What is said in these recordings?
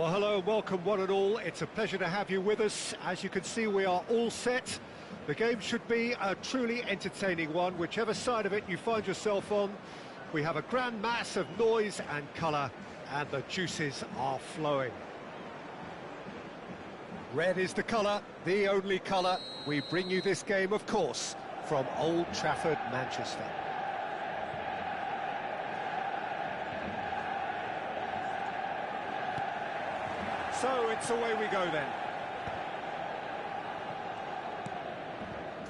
Well, hello and welcome one and all. It's a pleasure to have you with us. As you can see, we are all set. The game should be a truly entertaining one, whichever side of it you find yourself on. We have a grand mass of noise and colour, and the juices are flowing. Red is the colour, the only colour. We bring you this game, of course, from Old Trafford, Manchester. So it's away we go then.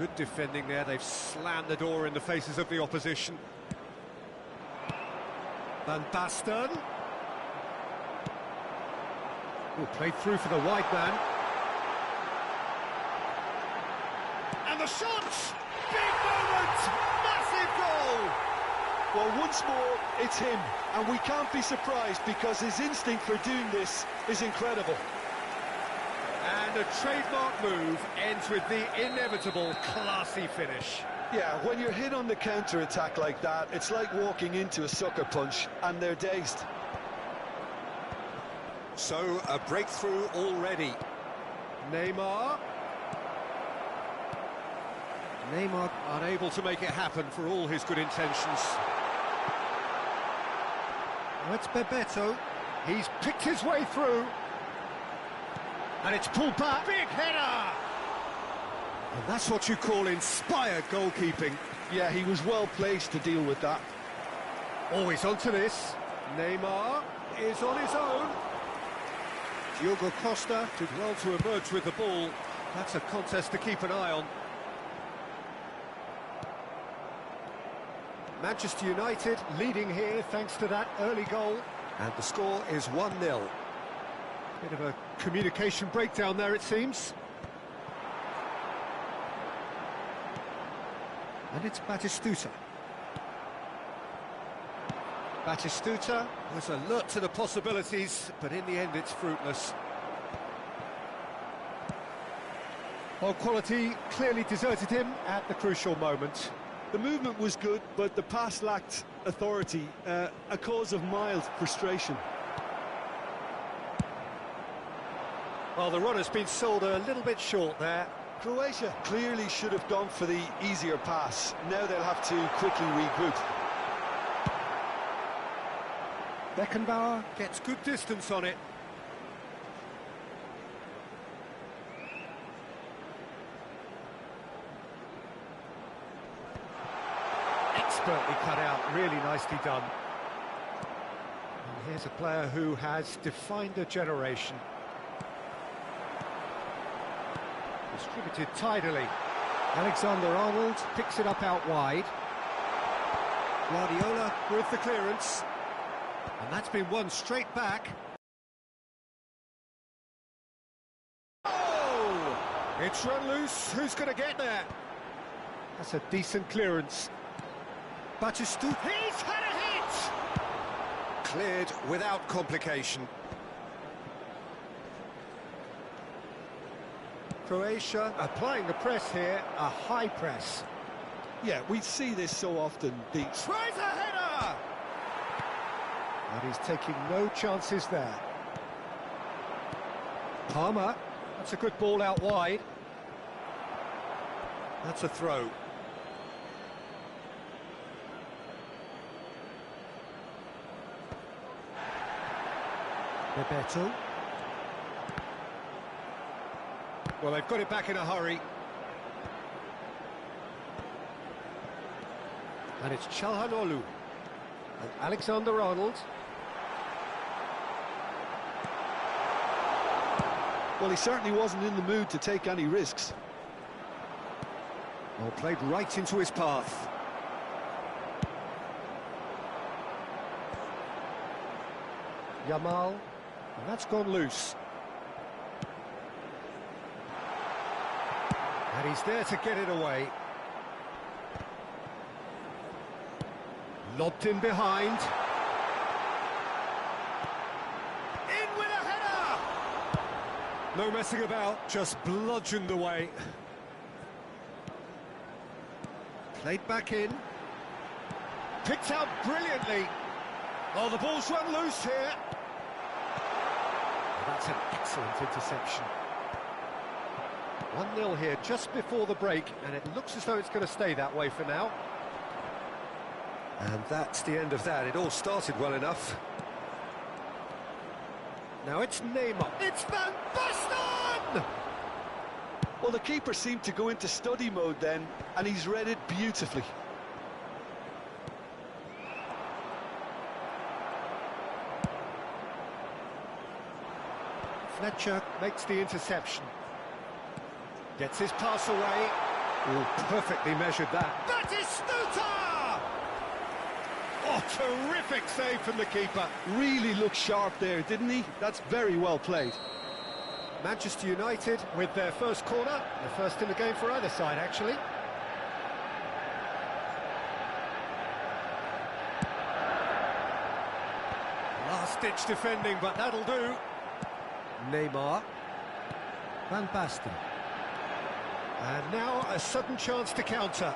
Good defending there, they've slammed the door in the faces of the opposition. Van Basten. Oh, played through for the wide man. And the shot! Big moment! Massive goal! Well, once more, it's him, and we can't be surprised because his instinct for doing this is incredible. And a trademark move ends with the inevitable classy finish. Yeah, when you're hit on the counter-attack like that, it's like walking into a sucker punch, and they're dazed. So, a breakthrough already. Neymar unable to make it happen for all his good intentions. Now it's Bebeto. He's picked his way through. And it's pulled back. Big header! And that's what you call inspired goalkeeping. Yeah, he was well placed to deal with that. Always onto this. Neymar is on his own. Diogo Costa did well to emerge with the ball. That's a contest to keep an eye on. Manchester United leading here thanks to that early goal. And the score is 1-0. Bit of a communication breakdown there, it seems. And it's Batistuta. Batistuta was alert to the possibilities, but in the end it's fruitless. Well, quality clearly deserted him at the crucial moment. The movement was good, but the pass lacked authority, a cause of mild frustration. Well, the runner's been sold a little bit short there. Croatia clearly should have gone for the easier pass. Now they'll have to quickly regroup. Beckenbauer gets good distance on it. Expertly cut out, really nicely done. And here's a player who has defined a generation. Distributed tidily. Alexander-Arnold picks it up out wide. Guardiola with the clearance. And that's been won straight back. Oh! It's run loose. Who's going to get there? That's a decent clearance. Batistuta. He's had a hit! Cleared without complication. Croatia applying the press here, a high press. Yeah, we see this so often. The Tries a header! And he's taking no chances there. Palmer, that's a good ball out wide. That's a throw. Bebeto. Well, they've got it back in a hurry. And it's Çalhanoğlu. And Alexander-Arnold. Well, he certainly wasn't in the mood to take any risks. Well, played right into his path. Yamal. And that's gone loose. And he's there to get it away. Lobbed in behind. In with a header! No messing about, just bludgeoned away. Played back in. Picked out brilliantly. Oh, the ball's run loose here. That's an excellent interception. 1-0 here just before the break, and it looks as though it's going to stay that way for now. And that's the end of that. It all started well enough. Now it's Neymar. It's Van Basten! Well, the keeper seemed to go into study mode then, and he's read it beautifully. Fletcher makes the interception. Gets his pass away. Oh, perfectly measured that. That is Stuta! Oh, terrific save from the keeper. Really looked sharp there, didn't he? That's very well played. Manchester United with their first corner. The first in the game for either side, actually. Last-ditch defending, but that'll do. Neymar. Van Basten. And now a sudden chance to counter.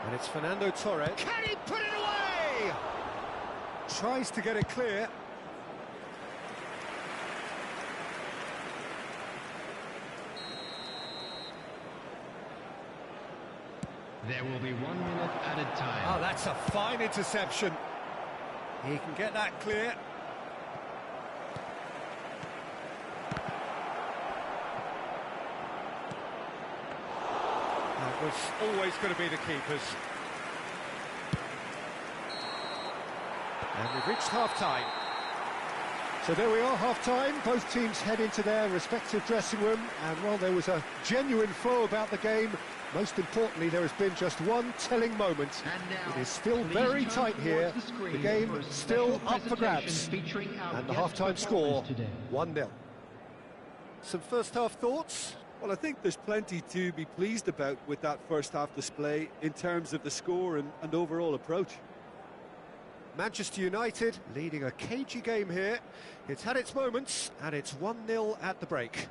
And it's Fernando Torres. Can he put it away? Tries to get it clear. There will be 1 minute added time. Oh, that's a fine interception. He can get that clear. That was always going to be the keepers. And we've reached half-time. So there we are, half-time. Both teams head into their respective dressing room. And while there was a genuine flow about the game, most importantly, there has been just one telling moment. It is still very tight here. The game still up for grabs. And the half-time score, 1-0. Some first-half thoughts? Well, I think there's plenty to be pleased about with that first-half display in terms of the score and overall approach. Manchester United leading a cagey game here. It's had its moments, and it's 1-0 at the break.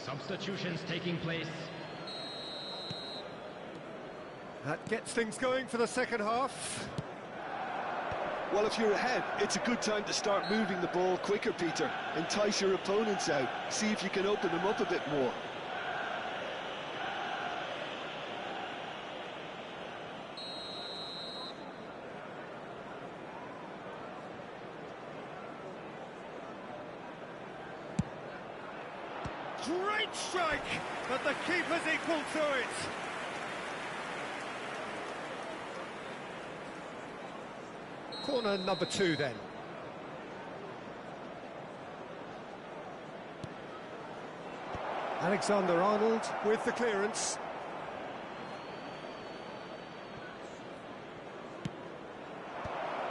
Substitutions taking place. That gets things going for the second half. Well, if you're ahead, it's a good time to start moving the ball quicker, Peter. Entice your opponents out. See if you can open them up a bit more. Great strike, but the keeper's equal to it. Corner number 2 then. Alexander-Arnold with the clearance.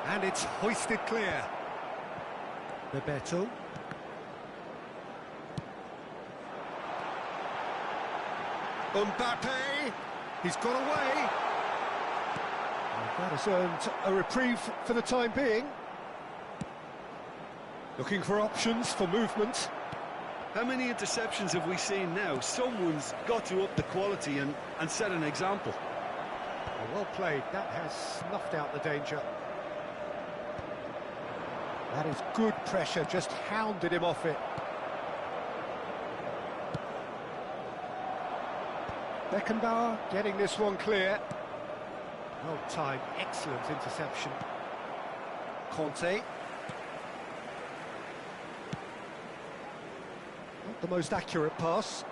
And it's hoisted clear. Bebeto. Mbappe, he's got away. And that has earned a reprieve for the time being. Looking for options for movement. How many interceptions have we seen now? Someone's got to up the quality and set an example. Well played, that has snuffed out the danger. That is good pressure, just hounded him off it. Beckenbauer getting this one clear. Well timed, excellent interception. Conte. Not the most accurate pass.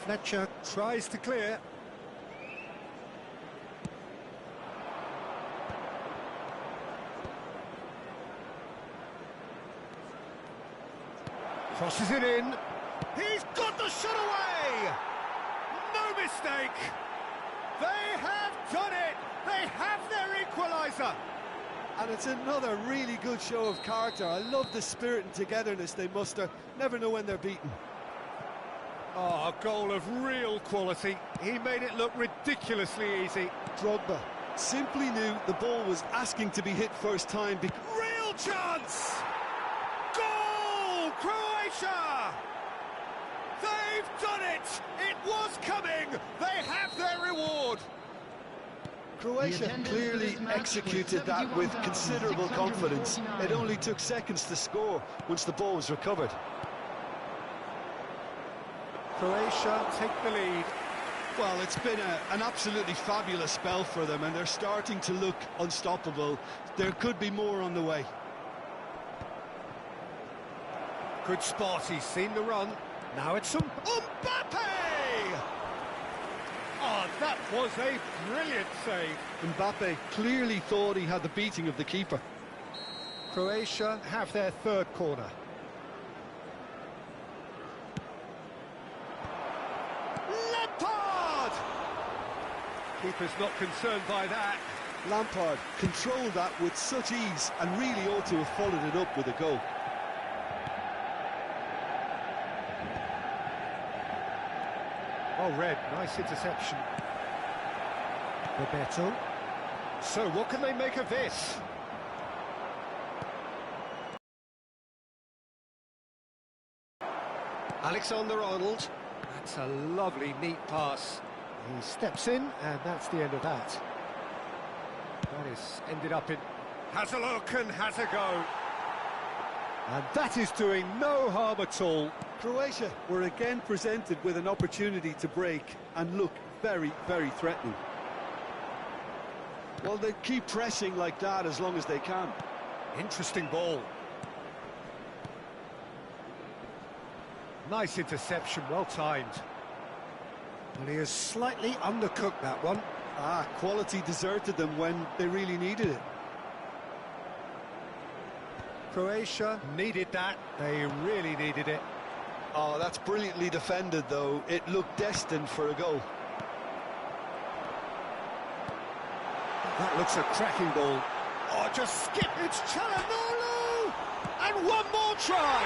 Fletcher tries to clear. Crosses it in. He's got the shot away! No mistake! They have done it! They have their equaliser! And it's another really good show of character. I love the spirit and togetherness they muster. Never know when they're beaten. Oh, a goal of real quality. He made it look ridiculously easy. Drogba simply knew the ball was asking to be hit first time. Real chance! Goal! Croatia! They've done it! It was coming! They have their reward! Croatia clearly executed that with considerable confidence. It only took seconds to score once the ball was recovered. Croatia take the lead. Well, it's been an absolutely fabulous spell for them, and they're starting to look unstoppable. There could be more on the way. Good spot, he's seen the run. Now it's some Mbappe! Oh, that was a brilliant save. Mbappe clearly thought he had the beating of the keeper. Croatia have their third corner. Lampard! Keeper's not concerned by that. Lampard controlled that with such ease and really ought to have followed it up with a goal. Well read, nice interception. Roberto. So what can they make of this? Alexander-Arnold. That's a lovely, neat pass. He steps in, and that's the end of that. That is ended up in... Has a look and has a go. And that is doing no harm at all. Croatia were again presented with an opportunity to break and look very, very threatening. Well, they keep pressing like that as long as they can. Interesting ball. Nice interception, well timed. And he has slightly undercooked that one. Quality deserted them when they really needed it. Croatia needed that. They really needed it. Oh, that's brilliantly defended, though. It looked destined for a goal. That looks a cracking ball. Oh, just skip. It's Çalhanoğlu! And one more try.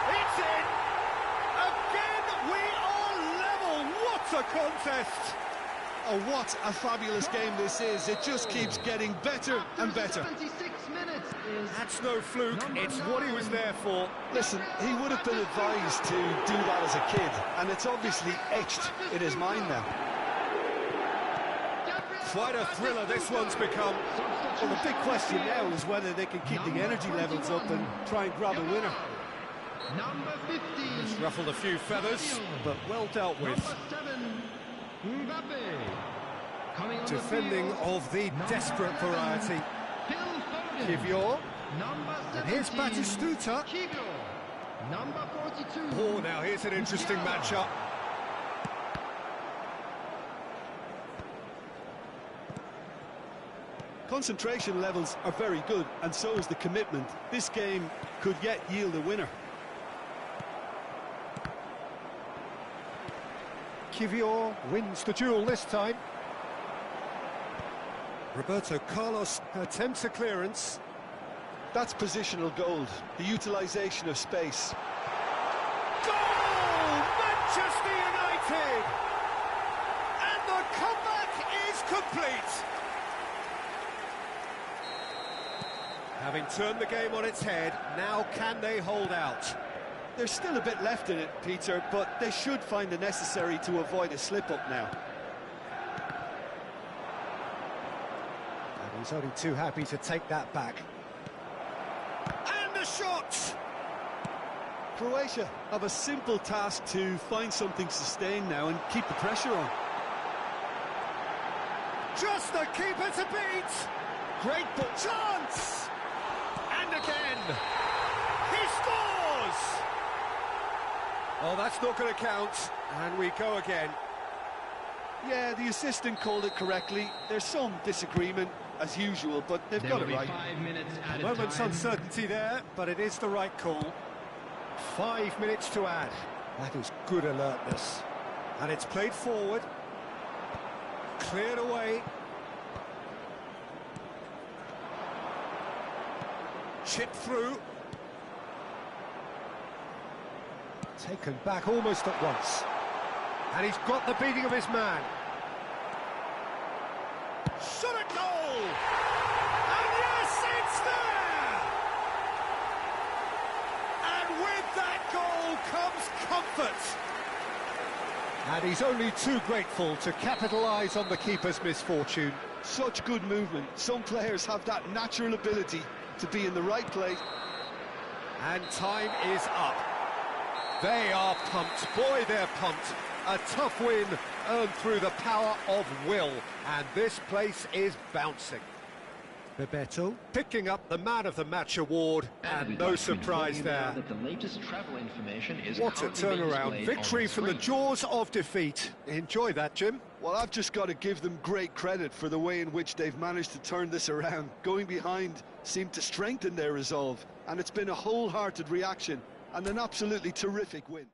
It's in. Again, we are level. What a contest. Oh, what a fabulous game this is. It just keeps getting better and better. 76 minutes is... That's no fluke. It's what he was there for. Listen, he would have been advised to do that as a kid, and it's obviously etched in his mind now. Quite a thriller this one's become. Well, the big question now is whether they can keep the energy levels up and try and grab a winner. Number 15. It's ruffled a few feathers, but well dealt with. Number 7. Mbappe. Coming on Defending the field. of the desperate variety. Kivior. Number 17. And here's Batistuta. Kivior. Number 42. Oh, now here's an interesting matchup. Concentration levels are very good, and so is the commitment. This game could yet yield a winner. Kivior wins the duel this time. Roberto Carlos attempts a clearance. That's positional gold, the utilisation of space. Goal! Manchester United! And the comeback is complete. Having turned the game on its head, now can they hold out? There's still a bit left in it, Peter, but they should find the necessary to avoid a slip-up now. And he's only too happy to take that back. Croatia have a simple task to find something sustained now and keep the pressure on. Just the keeper to beat! Great ball. Chance! And again! He scores! Oh, that's not going to count. And we go again. Yeah, the assistant called it correctly. There's some disagreement, as usual, but they've got it right. 5 minutes A moment's uncertainty there, but it is the right call. 5 minutes to add. That is good alertness. And it's played forward. Cleared away. Chipped through. Taken back almost at once. And he's got the beating of his man. Shot at goal! And yes, it's there! And with that goal comes comfort. And he's only too grateful to capitalise on the keeper's misfortune. Such good movement. Some players have that natural ability to be in the right place. And time is up. They are pumped. Boy, they're pumped. A tough win earned through the power of will. And this place is bouncing. Bebeto picking up the Man of the Match award, and no surprise there. That the latest travel information is what a turnaround. Victory from the jaws of defeat. Enjoy that, Jim. Well, I've just got to give them great credit for the way in which they've managed to turn this around. Going behind seemed to strengthen their resolve, and it's been a wholehearted reaction and an absolutely terrific win.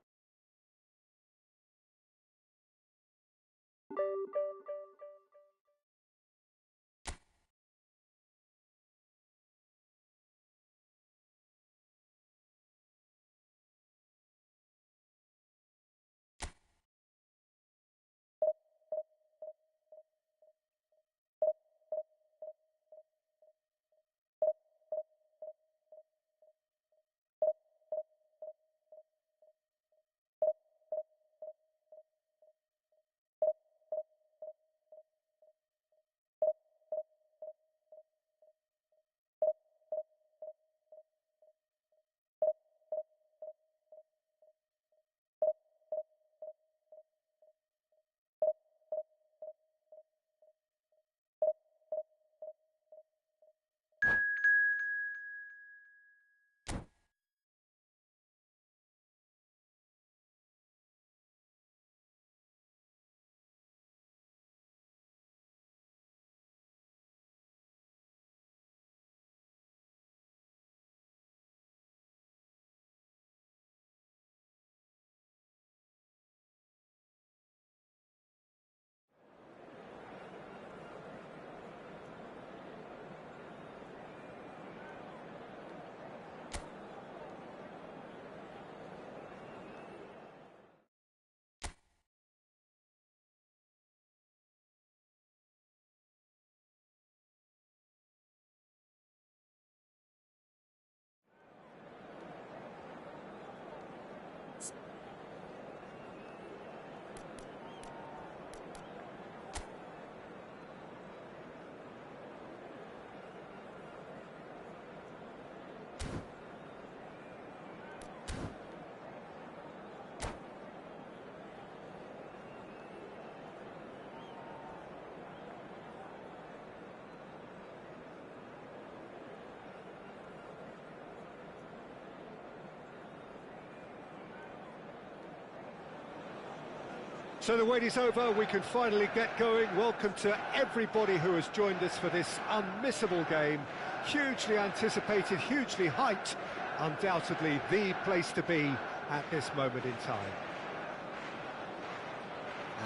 So the wait is over, we can finally get going. Welcome to everybody who has joined us for this unmissable game. Hugely anticipated, hugely hyped, undoubtedly the place to be at this moment in time.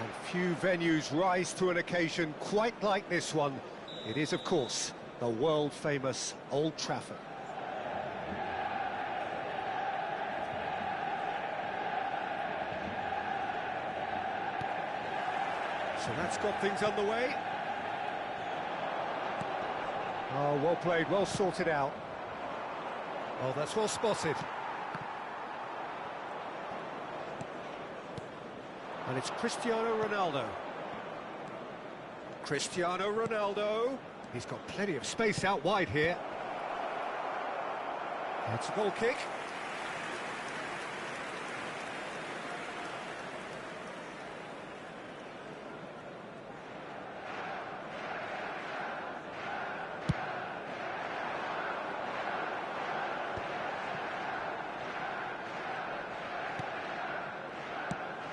And few venues rise to an occasion quite like this one. It is, of course, the world-famous Old Trafford. So that's got things underway. Oh, well played, well sorted out. Oh, that's well spotted. And it's Cristiano Ronaldo. Cristiano Ronaldo. He's got plenty of space out wide here. That's a goal kick.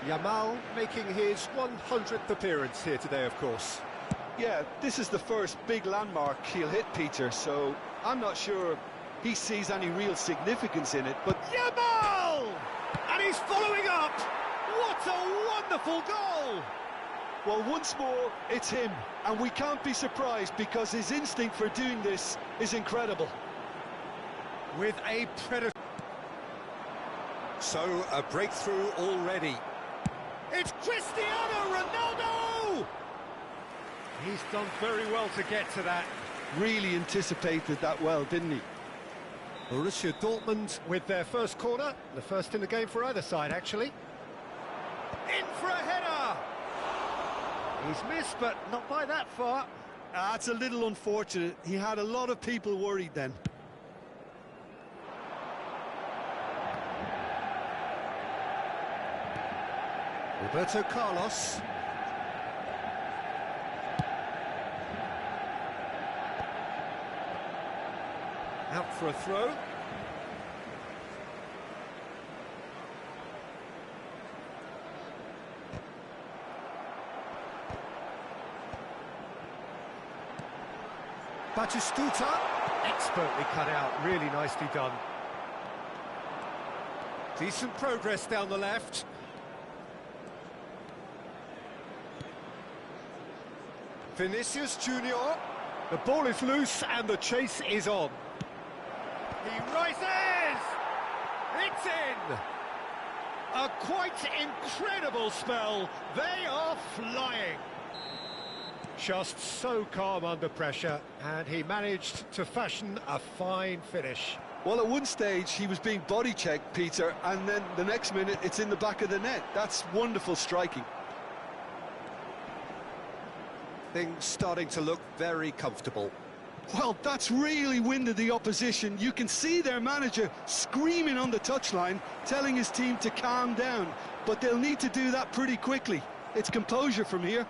Yamal making his 100th appearance here today, of course. Yeah, this is the first big landmark he'll hit, Peter, so I'm not sure he sees any real significance in it, but... Yamal! And he's following up! What a wonderful goal! Well, once more, it's him, and we can't be surprised because his instinct for doing this is incredible. With a predator. So, a breakthrough already. It's Cristiano Ronaldo! He's done very well to get to that. Really anticipated that well, didn't he? Borussia Dortmund with their first corner, the first in the game for either side, actually. In for a header! He's missed, but not by that far. That's a little unfortunate. He had a lot of people worried then. Roberto Carlos. Out for a throw. Batistuta, expertly cut out, really nicely done. Decent progress down the left. Vinicius Junior. The ball is loose and the chase is on. He rises! It's in! A quite incredible spell. They are flying. Just so calm under pressure, and he managed to fashion a fine finish. Well, at one stage he was being body checked, Peter, and then the next minute it's in the back of the net. That's wonderful striking. Things starting to look very comfortable. Well, that's really winded the opposition. You can see their manager screaming on the touchline, telling his team to calm down, but they'll need to do that pretty quickly. It's composure from here.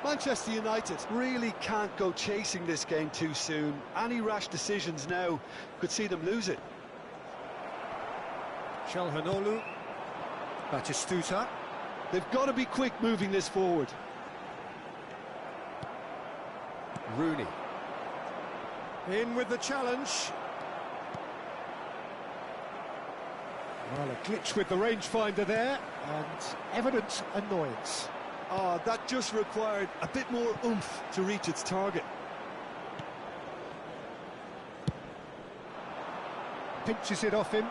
Manchester United really can't go chasing this game too soon. Any rash decisions now could see them lose it. Calhanoglu, Batistuta. They've got to be quick moving this forward. Rooney. In with the challenge. Well, a glitch with the rangefinder there, and evident annoyance. Oh, that just required a bit more oomph to reach its target. Pinches it off him.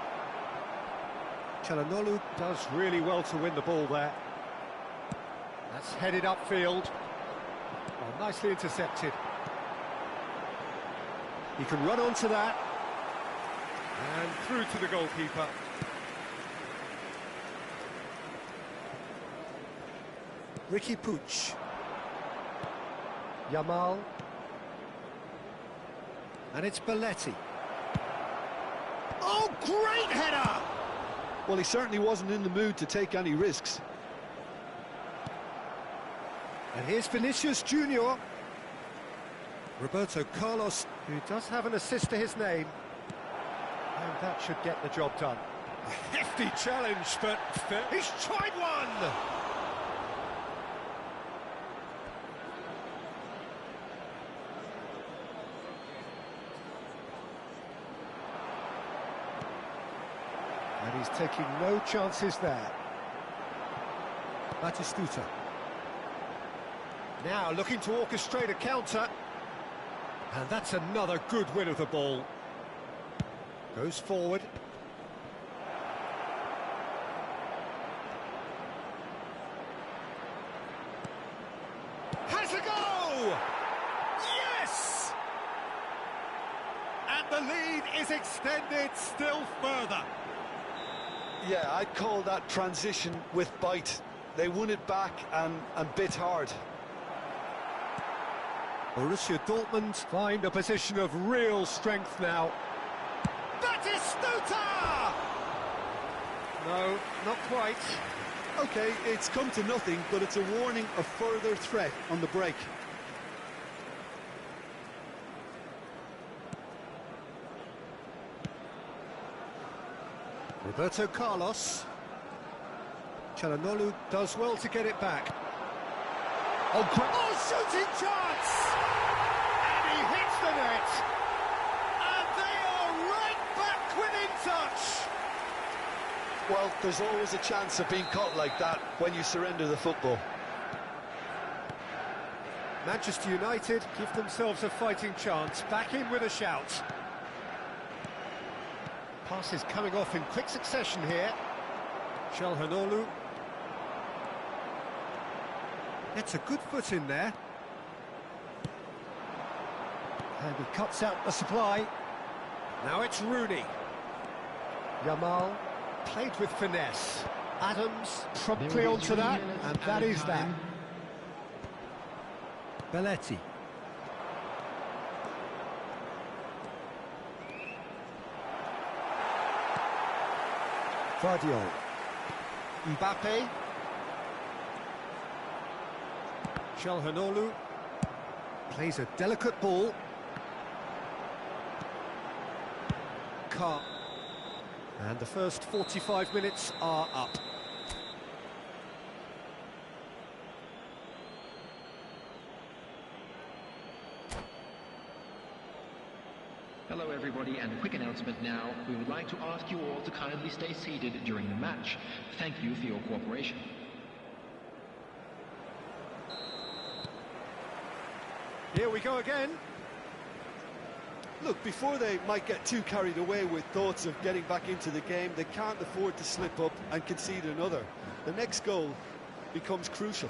Calhanoglu does really well to win the ball there. That's headed upfield. Oh, nicely intercepted. He can run onto that. And through to the goalkeeper. Ricky Puig. Yamal. And it's Belletti. Oh, great header! Well, he certainly wasn't in the mood to take any risks. And here's Vinicius Junior. Roberto Carlos, who does have an assist to his name. And that should get the job done. A hefty challenge, but he's tried one! And he's taking no chances there. Batistuta. Now looking to orchestrate a counter. And that's another good win of the ball. Goes forward. Has a go! Yes! And the lead is extended still further. Yeah, I'd call that transition with bite. They won it back and bit hard. Borussia Dortmund find a position of real strength now. Batistuta! No, not quite. Okay, it's come to nothing, but it's a warning of further threat on the break. Roberto Carlos. Çalhanoğlu does well to get it back. Oh, shooting chance! And he hits the net! And they are right back within touch! Well, there's always a chance of being caught like that when you surrender the football. Manchester United give themselves a fighting chance, back in with a shout. Passes coming off in quick succession here. Çalhanoğlu gets a good foot in there. And he cuts out the supply. Now it's Rooney. Yamal played with finesse. Adams promptly onto that, and that is that. Belletti. Guardiola. Mbappe. Çalhanoğlu plays a delicate ball. Carr. And the first 45 minutes are up. Hello everybody, and a quick announcement now. We would like to ask you all to kindly stay seated during the match. Thank you for your cooperation. Here we go again. Look, before they might get too carried away with thoughts of getting back into the game, they can't afford to slip up and concede another. The next goal becomes crucial.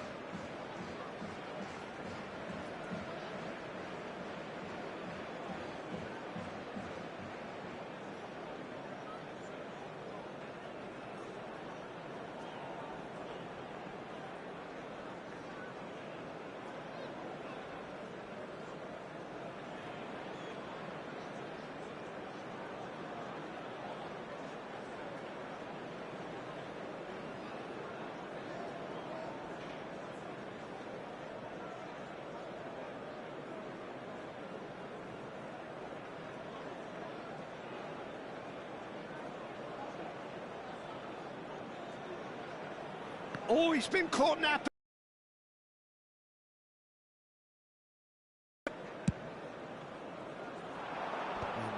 Oh, he's been caught napping.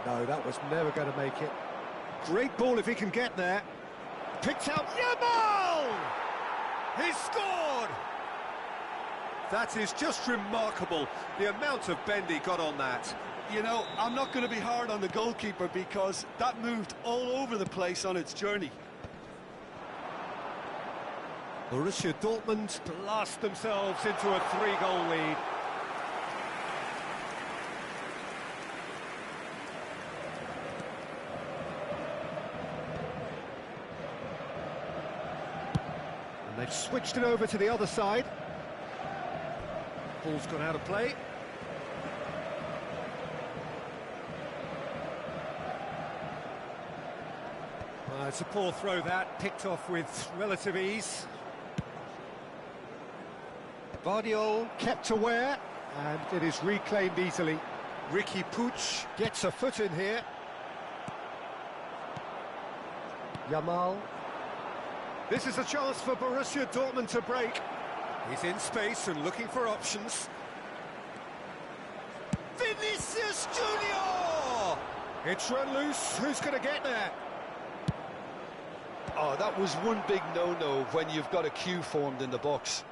No, that was never going to make it. Great ball if he can get there. Picked out Yamal! He's scored! That is just remarkable, the amount of bend he got on that. You know, I'm not going to be hard on the goalkeeper because that moved all over the place on its journey. Borussia Dortmund blast themselves into a 3-goal lead. And they've switched it over to the other side. Ball's gone out of play. It's a poor throw that, picked off with relative ease. Guardiola kept aware, and it is reclaimed easily. Ricky Puig gets a foot in here. Yamal. This is a chance for Borussia Dortmund to break. He's in space and looking for options. Vinicius Junior! It's run loose. Who's going to get there? Oh, that was one big no-no when you've got a queue formed in the box.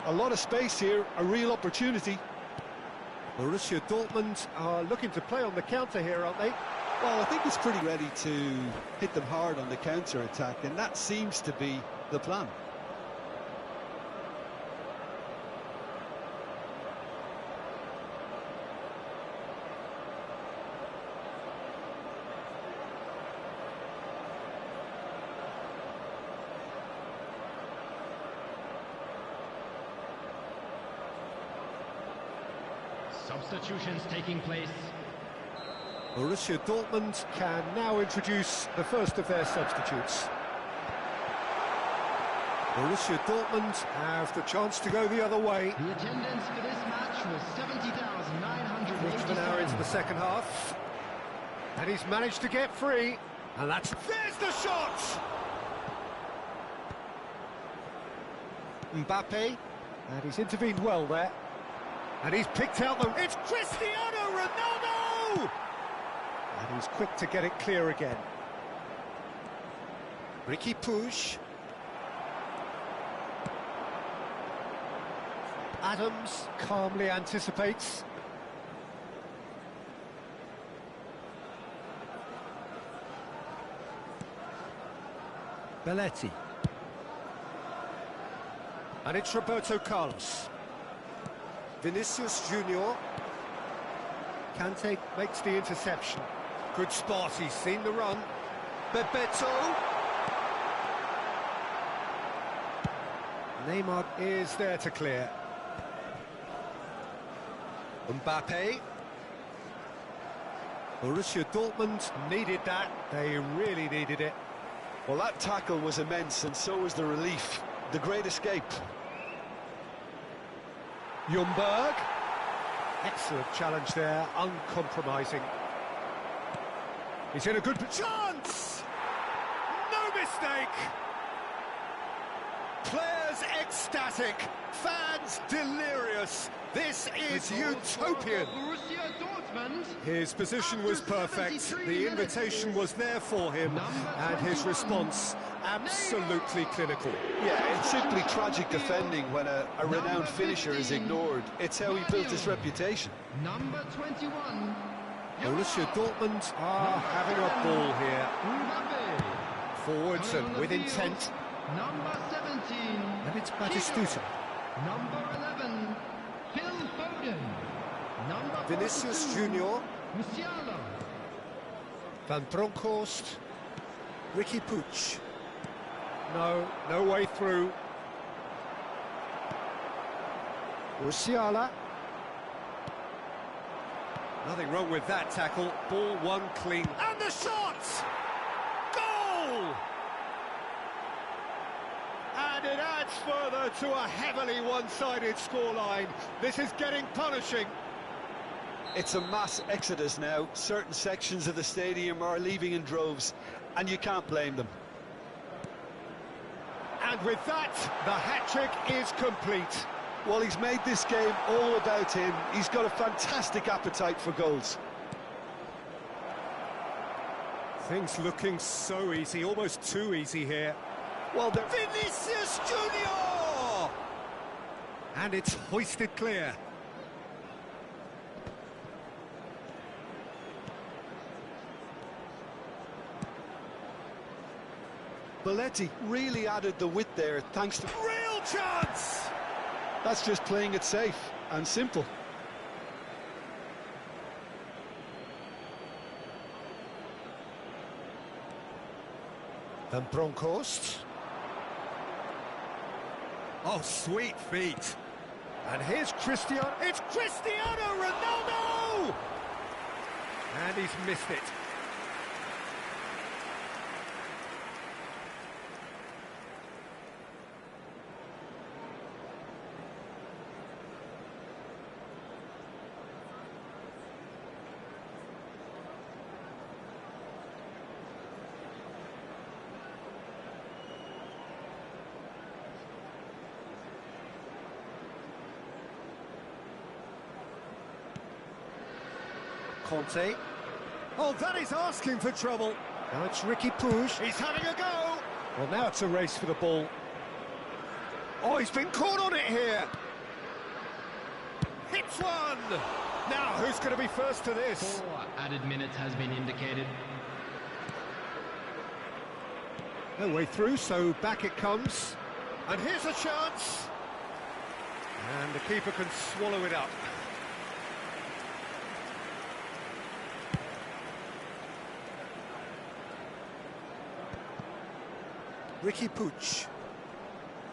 A lot of space here, a real opportunity. Borussia Dortmund are looking to play on the counter here, aren't they? Well, I think it's pretty ready to hit them hard on the counter-attack, and that seems to be the plan. Substitutions taking place. Borussia Dortmund can now introduce the first of their substitutes. Borussia Dortmund have the chance to go the other way. The attendance for this match was 70,987. Quarter of an hour into the second half. And he's managed to get free. And there's the shot! Mbappe, and he's intervened well there. And he's picked out it's Cristiano Ronaldo! And he's quick to get it clear again. Ricky Puig. Adams calmly anticipates. Belletti. And it's Roberto Carlos. Vinicius Junior. Kante makes the interception. Good spot, he's seen the run. Bebeto. Neymar is there to clear. Mbappe. Borussia Dortmund needed that. They really needed it. Well, that tackle was immense, and so was the relief. The great escape. Ljungberg. Excellent challenge there, uncompromising. He's in a good chance! No mistake! Players ecstatic, fans delirious. This is utopian. His position was perfect, the invitation was there for him, and his response absolutely clinical. Yeah, it's simply tragic defending when a renowned finisher is ignored. It's how he built his reputation. Number 21. Borussia Dortmund are having a ball here. Forwards and with intent. Number 17. And it's Batistuta. Number 11. Phil Foden. Number Vinicius 42, Junior. Musiala. Van Bronckhorst. Ricky Puig. No way through. Musiala. Nothing wrong with that tackle. Ball won clean. And the shot! Goal! And it adds further to a heavily one-sided scoreline. This is getting punishing. It's a mass exodus now. Certain sections of the stadium are leaving in droves, and you can't blame them. And with that, the hat-trick is complete. Well, he's made this game all about him. He's got a fantastic appetite for goals. Things looking so easy, almost too easy here. Well, Vinicius Junior! And it's hoisted clear. Belletti really added the width there, thanks to... Real chance! That's just playing it safe and simple. Van Bronckhorst. Oh, sweet feet. And here's Cristiano. It's Cristiano Ronaldo! And he's missed it. Conte. Oh, that is asking for trouble. Now it's Ricky Puig. He's having a go. Well, now it's a race for the ball. Oh, he's been caught on it here. Hits one. Now, who's going to be first to this? 4 added minutes has been indicated. No way through, so back it comes. And here's a chance. And the keeper can swallow it up. Ricky Puig.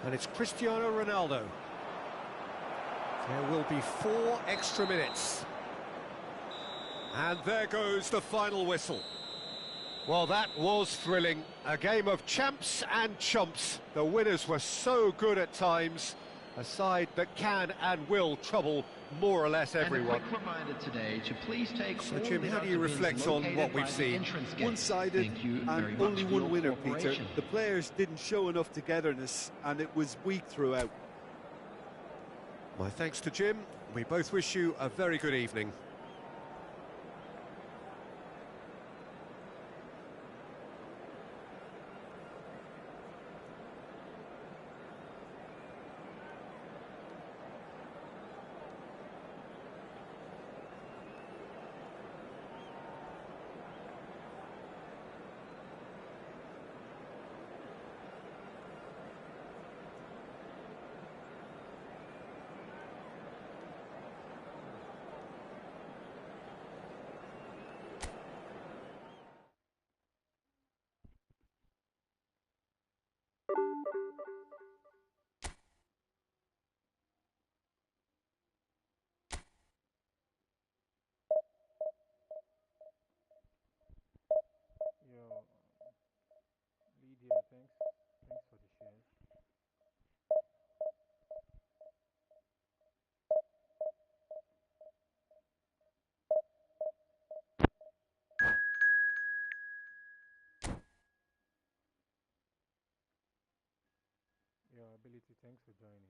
And it's Cristiano Ronaldo. There will be 4 extra minutes. And there goes the final whistle. Well, that was thrilling. A game of champs and chumps. The winners were so good at times, A side that can and will trouble more or less everyone. And a quick reminder today to please take So all Jim, the how do you dustbins reflect on what located we've by the seen? entrance gate. One-sided Thank you very and much only for one your winner, Peter. cooperation. The players didn't show enough togetherness and it was weak throughout. My thanks to Jim. We both wish you a very good evening. Yo, Lydia, thanks for the shares. Yo, Ability, thanks for joining.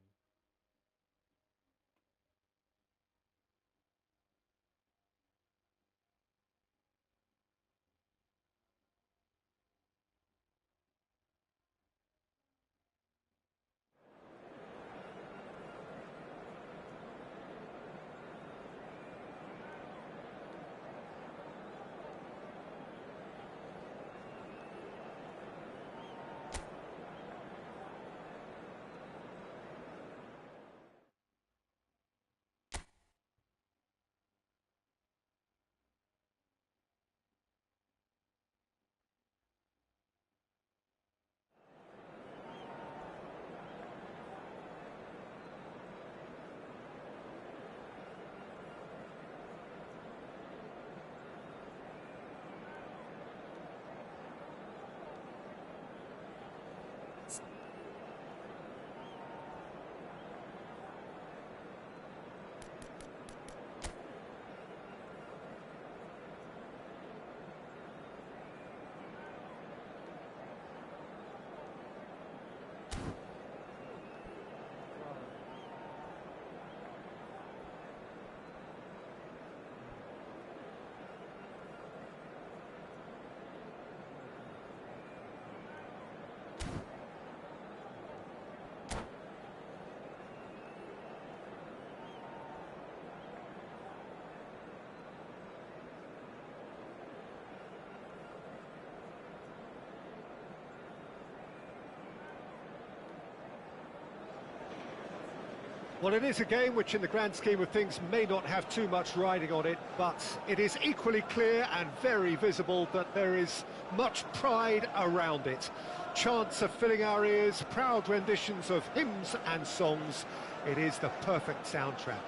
Well, it is a game which in the grand scheme of things may not have too much riding on it, but it is equally clear and very visible that there is much pride around it. Chants are filling our ears, proud renditions of hymns and songs. It is the perfect soundtrack.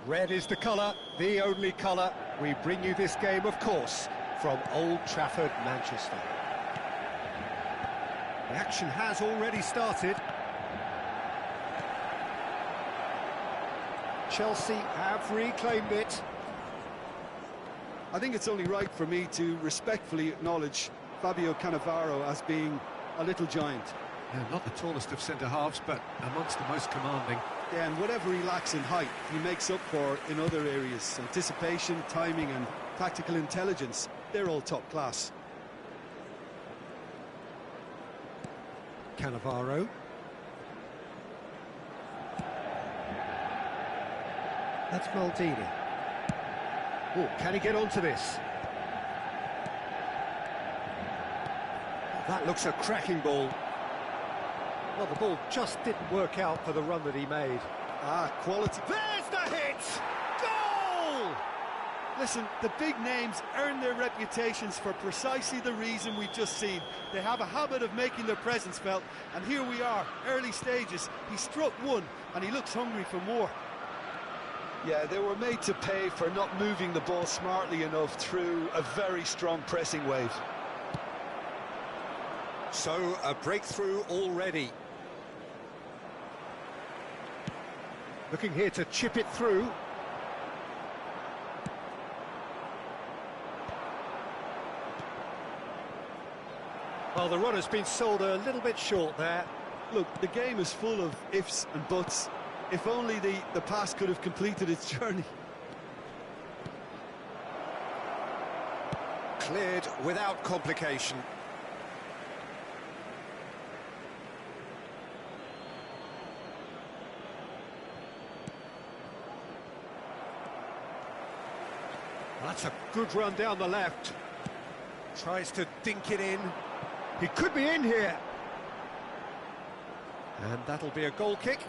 Red is the colour, the only colour. We bring you this game, of course, from Old Trafford, Manchester. The action has already started. Chelsea have reclaimed it. I think it's only right for me to respectfully acknowledge Fabio Cannavaro as being a little giant. Yeah, not the tallest of centre-halves, but amongst the most commanding. Yeah, and whatever he lacks in height, he makes up for in other areas. Anticipation, timing and tactical intelligence, they're all top class. Cannavaro. That's Maldini. Oh, can he get onto this? That looks a cracking ball. Well, the ball just didn't work out for the run that he made. Ah, quality. There's the hit! Goal! Listen, the big names earn their reputations for precisely the reason we've just seen. They have a habit of making their presence felt, and here we are, early stages. He struck one, and he looks hungry for more. Yeah, they were made to pay for not moving the ball smartly enough through a very strong pressing wave. So, a breakthrough already. Looking here to chip it through. Well, the run has been sold a little bit short there. Look, the game is full of ifs and buts. If only the pass could have completed its journey. Cleared without complication. That's a good run down the left. Tries to dink it in. He could be in here. And that'll be a goal kick.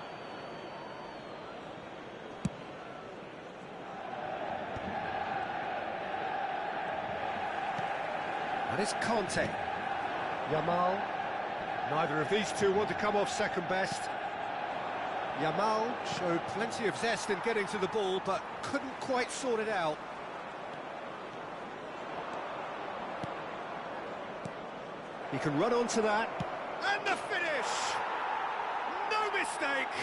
And it's Conte. Yamal. Neither of these two want to come off second best. Yamal showed plenty of zest in getting to the ball, but couldn't quite sort it out. He can run onto that. And the finish! No mistake!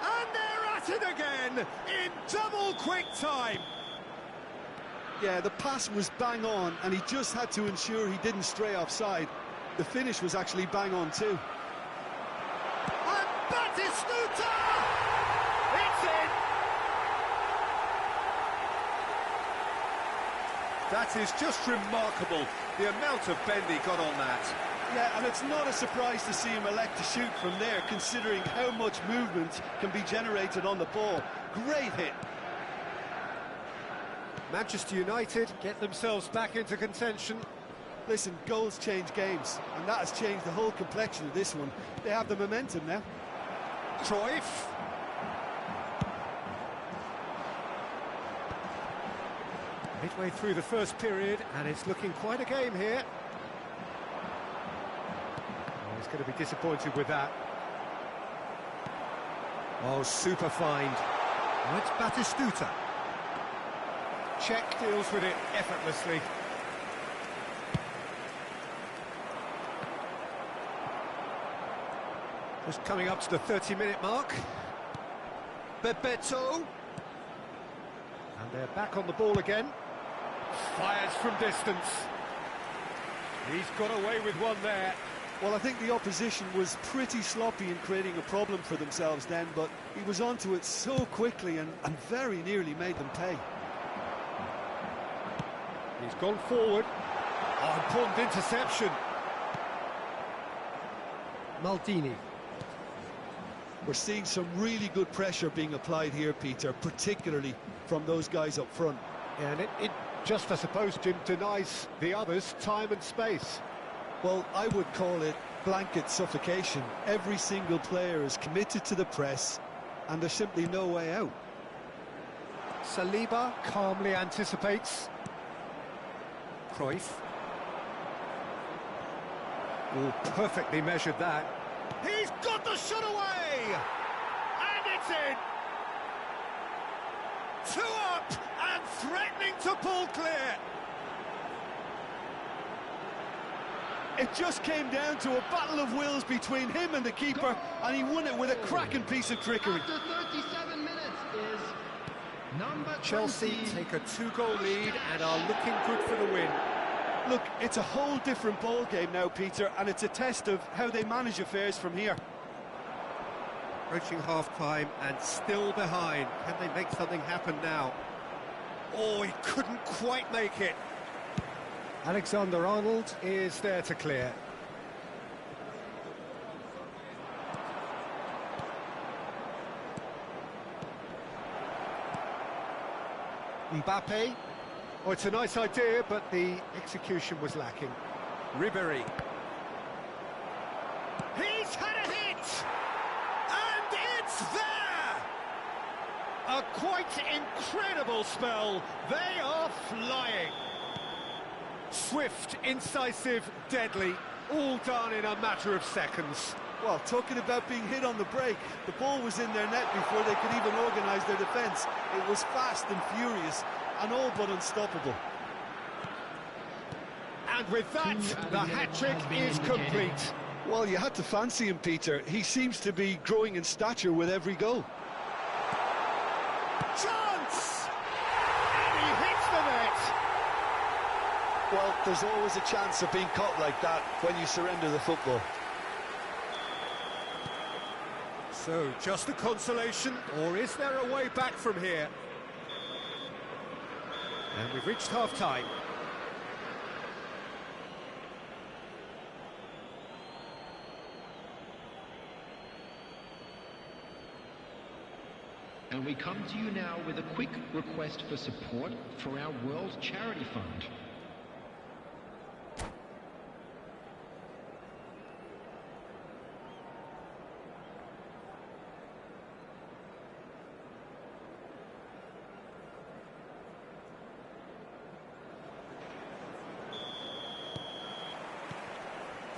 And they're at it again in double quick time. Yeah, the pass was bang on, and he just had to ensure he didn't stray offside. The finish was actually bang on too. And Batistuta! It's in! That is just remarkable, the amount of bend he got on that. Yeah, and it's not a surprise to see him elect to shoot from there, considering how much movement can be generated on the ball. Great hit. Manchester United get themselves back into contention. Listen, goals change games, and that has changed the whole complexion of this one. They have the momentum now. Cruyff. Midway through the first period, and it's looking quite a game here. Oh, he's going to be disappointed with that. Oh, super find. Oh, it's Batistuta. Czech deals with it effortlessly. Just coming up to the 30-minute mark. Bebeto. And they're back on the ball again. Fires from distance. He's got away with one there. Well, I think the opposition was pretty sloppy in creating a problem for themselves then, but he was onto it so quickly and very nearly made them pay. He's gone forward. Oh, important interception. Maldini. We're seeing some really good pressure being applied here, Peter, particularly from those guys up front. And it just, I suppose, Jim, denies the others time and space. Well, I would call it blanket suffocation. Every single player is committed to the press, and there's simply no way out. Saliba calmly anticipates. Cruyff. Oh, perfectly measured that. He's got the shot away! And it's in! 2 up and threatening to pull clear. It just came down to a battle of wills between him and the keeper, and he won it with a cracking piece of trickery. After 37 minutes is number Chelsea 20. take a 2-goal lead and are looking good for the win. Look, it's a whole different ball game now, Peter, and it's a test of how they manage affairs from here. Approaching half-time and still behind. Can they make something happen now? Oh, he couldn't quite make it. Alexander-Arnold is there to clear. Mbappe. Oh, it's a nice idea, but the execution was lacking. Ribéry. He's had a hit! And it's there! A quite incredible spell. They are flying. Swift, incisive, deadly, all done in a matter of seconds. Well, talking about being hit on the break, the ball was in their net before they could even organise their defence. It was fast and furious, and all but unstoppable. And with that, the hat-trick is complete. Well, you had to fancy him, Peter. He seems to be growing in stature with every goal. Chance! And he hits the net! Well, there's always a chance of being caught like that when you surrender the football. So, just a consolation, or is there a way back from here? And we've reached half-time. And we come to you now with a quick request for support for our World Charity Fund.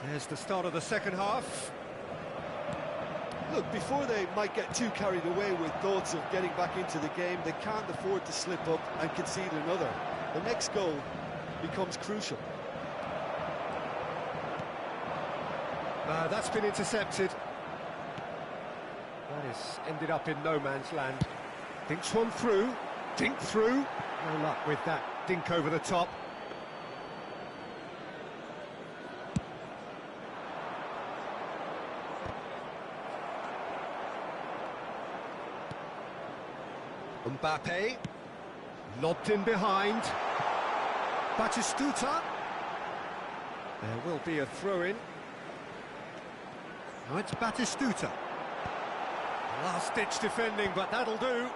There's the start of the second half. Look, before they might get too carried away with thoughts of getting back into the game, they can't afford to slip up and concede another. The next goal becomes crucial. That's been intercepted. That has ended up in no man's land. Dinks one through. Dink through. No luck with that dink over the top. Mbappe, lobbed in behind. Batistuta. There will be a throw-in. Now it's Batistuta. Last-ditch defending, but that'll do.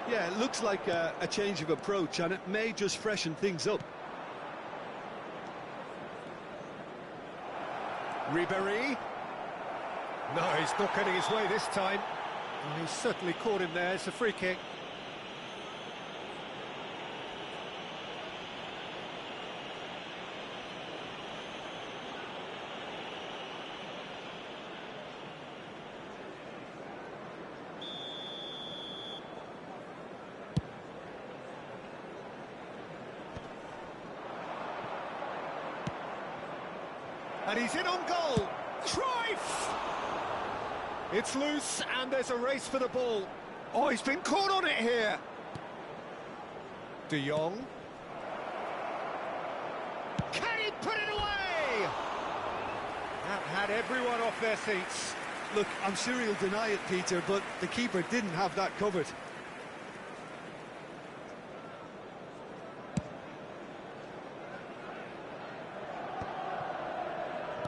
Yeah, it looks like a change of approach, and it may just freshen things up. Ribéry. No, he's not getting his way this time. Well, he's certainly caught him there. It's a free kick. And he's in on goal. Cruyff! It's loose, and there's a race for the ball. Oh, he's been caught on it here. De Jong. Can he put it away? That had everyone off their seats. Look, I'm sure he'll deny it, Peter, but the keeper didn't have that covered.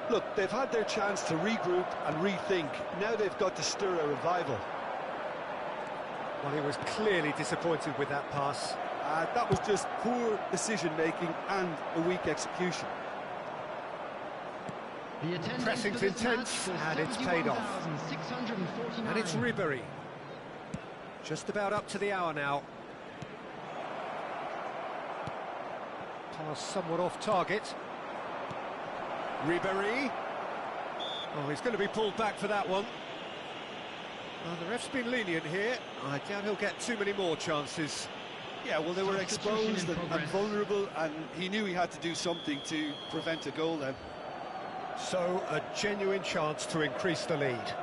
Look, they've had their chance to regroup and rethink. Now they've got to stir a revival. Well, he was clearly disappointed with that pass. That was just poor decision-making and a weak execution. Pressing's intense, and it's paid off. And it's Ribéry. Just about up to the hour now. Pass somewhat off target. Ribéry. Oh, he's going to be pulled back for that one. Well, the ref's been lenient here. I doubt he'll get too many more chances. Yeah, well, they were exposed and vulnerable, and he knew he had to do something to prevent a goal then. So, a genuine chance to increase the lead.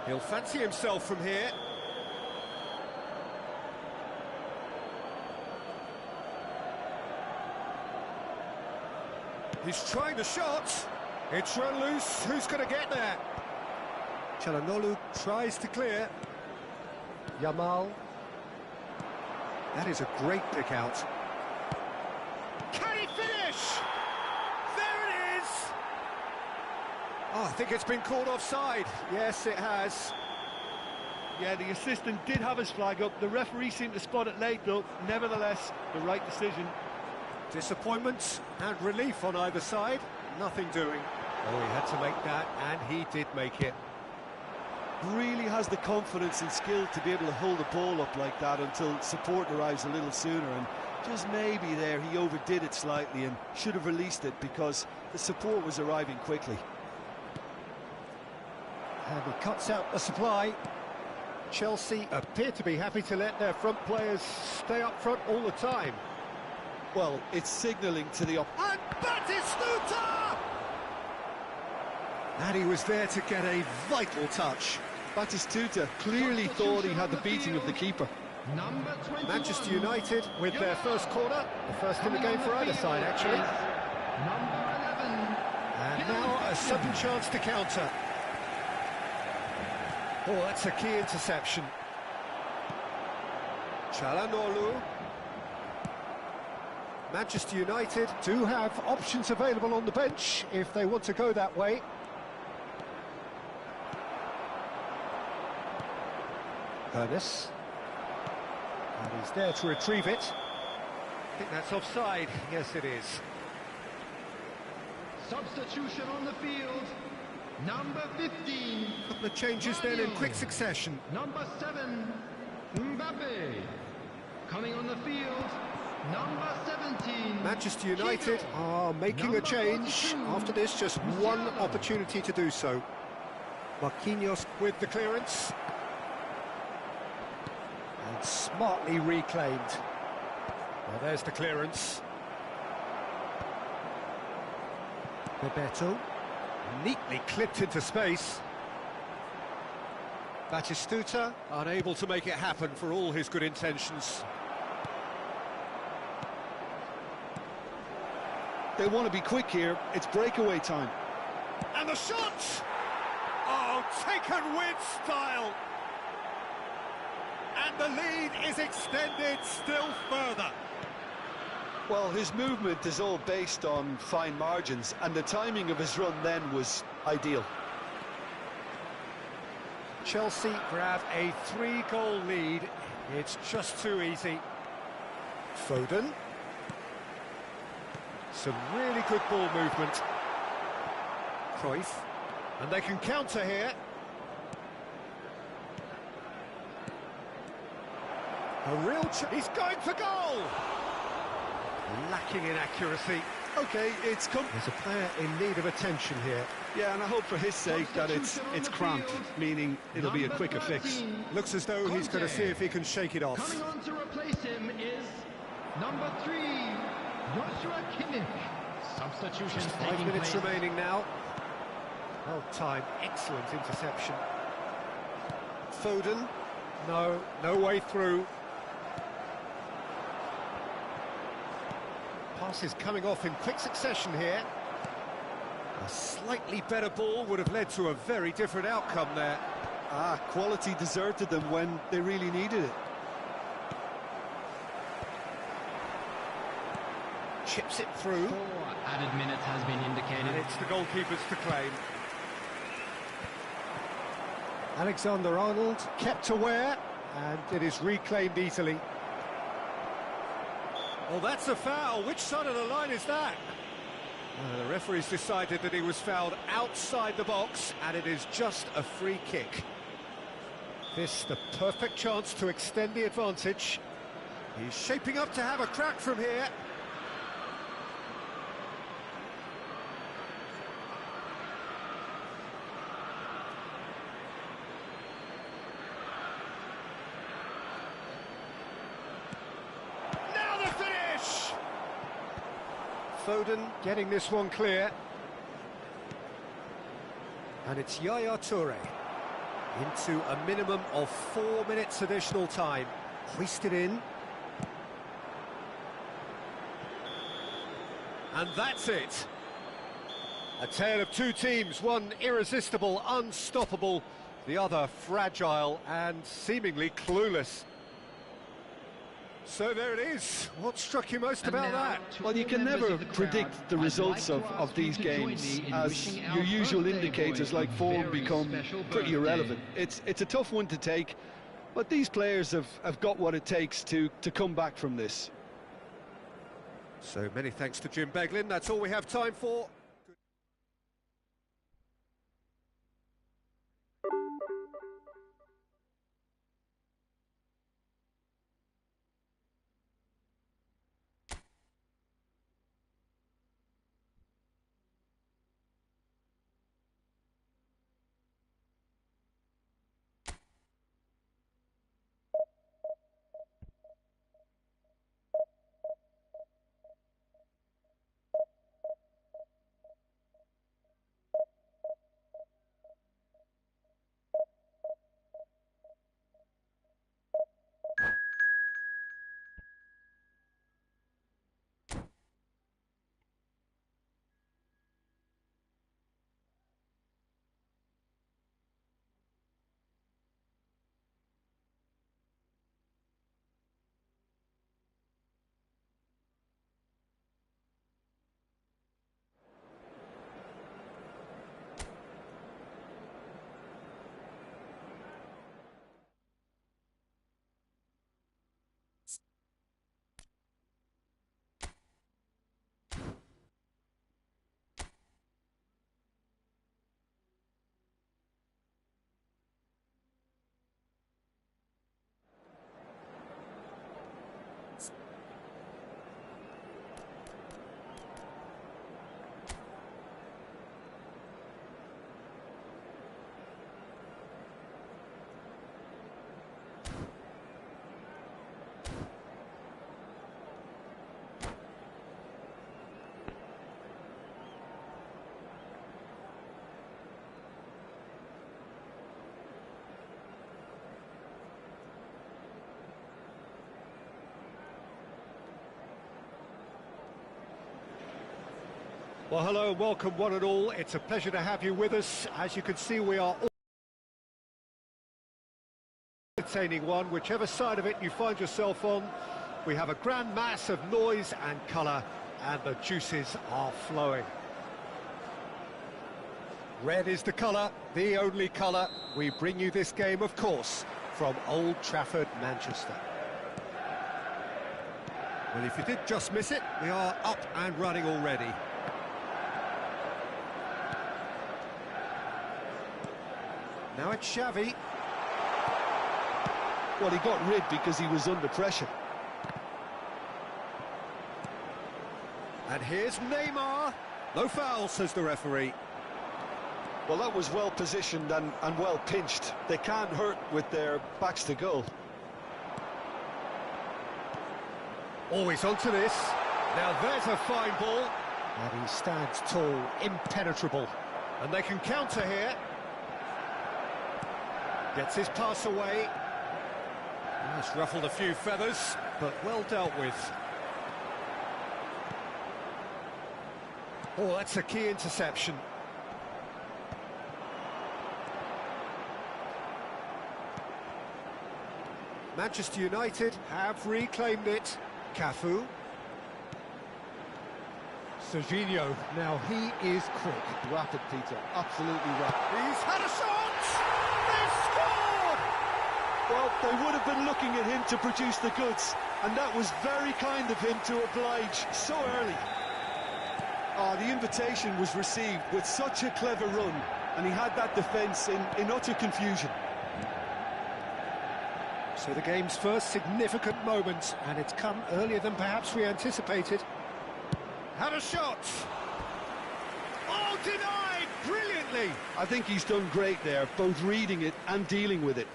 He'll fancy himself from here. He's trying the shot. It's run loose. Who's going to get there? Çalhanoğlu tries to clear. Yamal. That is a great pick out. Can he finish? There it is! Oh, I think it's been called offside. Yes, it has. Yeah, the assistant did have his flag up. The referee seemed to spot it late, though. Nevertheless, the right decision. Disappointment and relief on either side. Nothing doing. Oh, he had to make that, and he did make it. Really has the confidence and skill to be able to hold the ball up like that until support arrives a little sooner, and just maybe there he overdid it slightly and should have released it because the support was arriving quickly. And he cuts out the supply. Chelsea appear to be happy to let their front players stay up front all the time. Well, it's signalling to the And Batistuta! And he was there to get a vital touch. Batistuta clearly thought he had the beating of the keeper. Number 21. Manchester United with their first corner, the first in the game for either side, actually. Number 11. And now a sudden chance to counter. Oh, that's a key interception. Çalhanoğlu. Manchester United do have options available on the bench if they want to go that way. Ernest. And he's there to retrieve it. I think that's offside. Yes, it is. Substitution on the field. Number 15. A couple of changes then in quick succession. Number 7. Mbappe. Coming on the field. Number 17. Manchester United are making a Number change. 42. After this, just one opportunity to do so. Marquinhos with the clearance. And smartly reclaimed. Well, there's the clearance. Bebeto. Neatly clipped into space. Batistuta unable to make it happen for all his good intentions. They want to be quick here. It's breakaway time. And the shot! Oh, taken with style. And the lead is extended still further. Well, his movement is all based on fine margins, and the timing of his run then was ideal. Chelsea grab a 3-goal lead. It's just too easy. Foden. Some really good ball movement. Cruyff. And they can counter here. A real he's going for goal! Lacking in accuracy. Okay, it's come. There's a player in need of attention here. Yeah, and I hope for his sake that it's cramped, meaning it'll be a quicker fix. Looks as though he's going to see if he can shake it off. Coming on to replace him is number 3, Joshua Kimmich. Substitution Just 5 taking minutes place. remaining now. Well timed, excellent interception. Foden, no way through. Passes coming off in quick succession here. A slightly better ball would have led to a very different outcome there. Quality deserted them when they really needed it. Chips it through. 4 added minutes has been indicated. And it's the goalkeepers to claim. Alexander-Arnold kept aware, and it is reclaimed easily. Well, that's a foul. Which side of the line is that? The referee's decided that he was fouled outside the box, and it is just a free kick. This the perfect chance to extend the advantage. He's shaping up to have a crack from here. Foden getting this one clear. And it's Yaya Toure into a minimum of 4 minutes additional time. Hoisted in. And that's it. A tale of two teams, one irresistible, unstoppable, the other fragile and seemingly clueless. So there it is. What struck you most about that? Well, you can never predict the results of these games, as your usual indicators like form become pretty irrelevant. It's a tough one to take, but these players have got what it takes to come back from this. So many thanks to Jim Beglin. That's all we have time for. Well, hello and welcome one and all. It's a pleasure to have you with us. As you can see, we are all entertaining one, whichever side of it you find yourself on. We have a grand mass of noise and colour, and the juices are flowing. Red is the colour, the only colour. We bring you this game, of course, from Old Trafford, Manchester. Well, if you did just miss it, we are up and running already. Now it's Xavi. Well, he got rid because he was under pressure. And here's Neymar. No foul, says the referee. Well, that was well positioned and well pinched. They can't hurt with their backs to goal. Always onto this. Now there's a fine ball. And he stands tall, impenetrable. And they can counter here. Gets his pass away. It's ruffled a few feathers, but well dealt with. Oh, that's a key interception. Manchester United have reclaimed it. Cafu. Serginho. Now he is quick. Rapid, Peter. Absolutely rapid. He's had a shot! They've scored! Well, they would have been looking at him to produce the goods, and that was very kind of him to oblige so early. The invitation was received with such a clever run, and he had that defence in utter confusion. So the game's first significant moment, and it's come earlier than perhaps we anticipated. Had a shot! Oh, denied! Brilliantly! I think he's done great there, both reading it and dealing with it.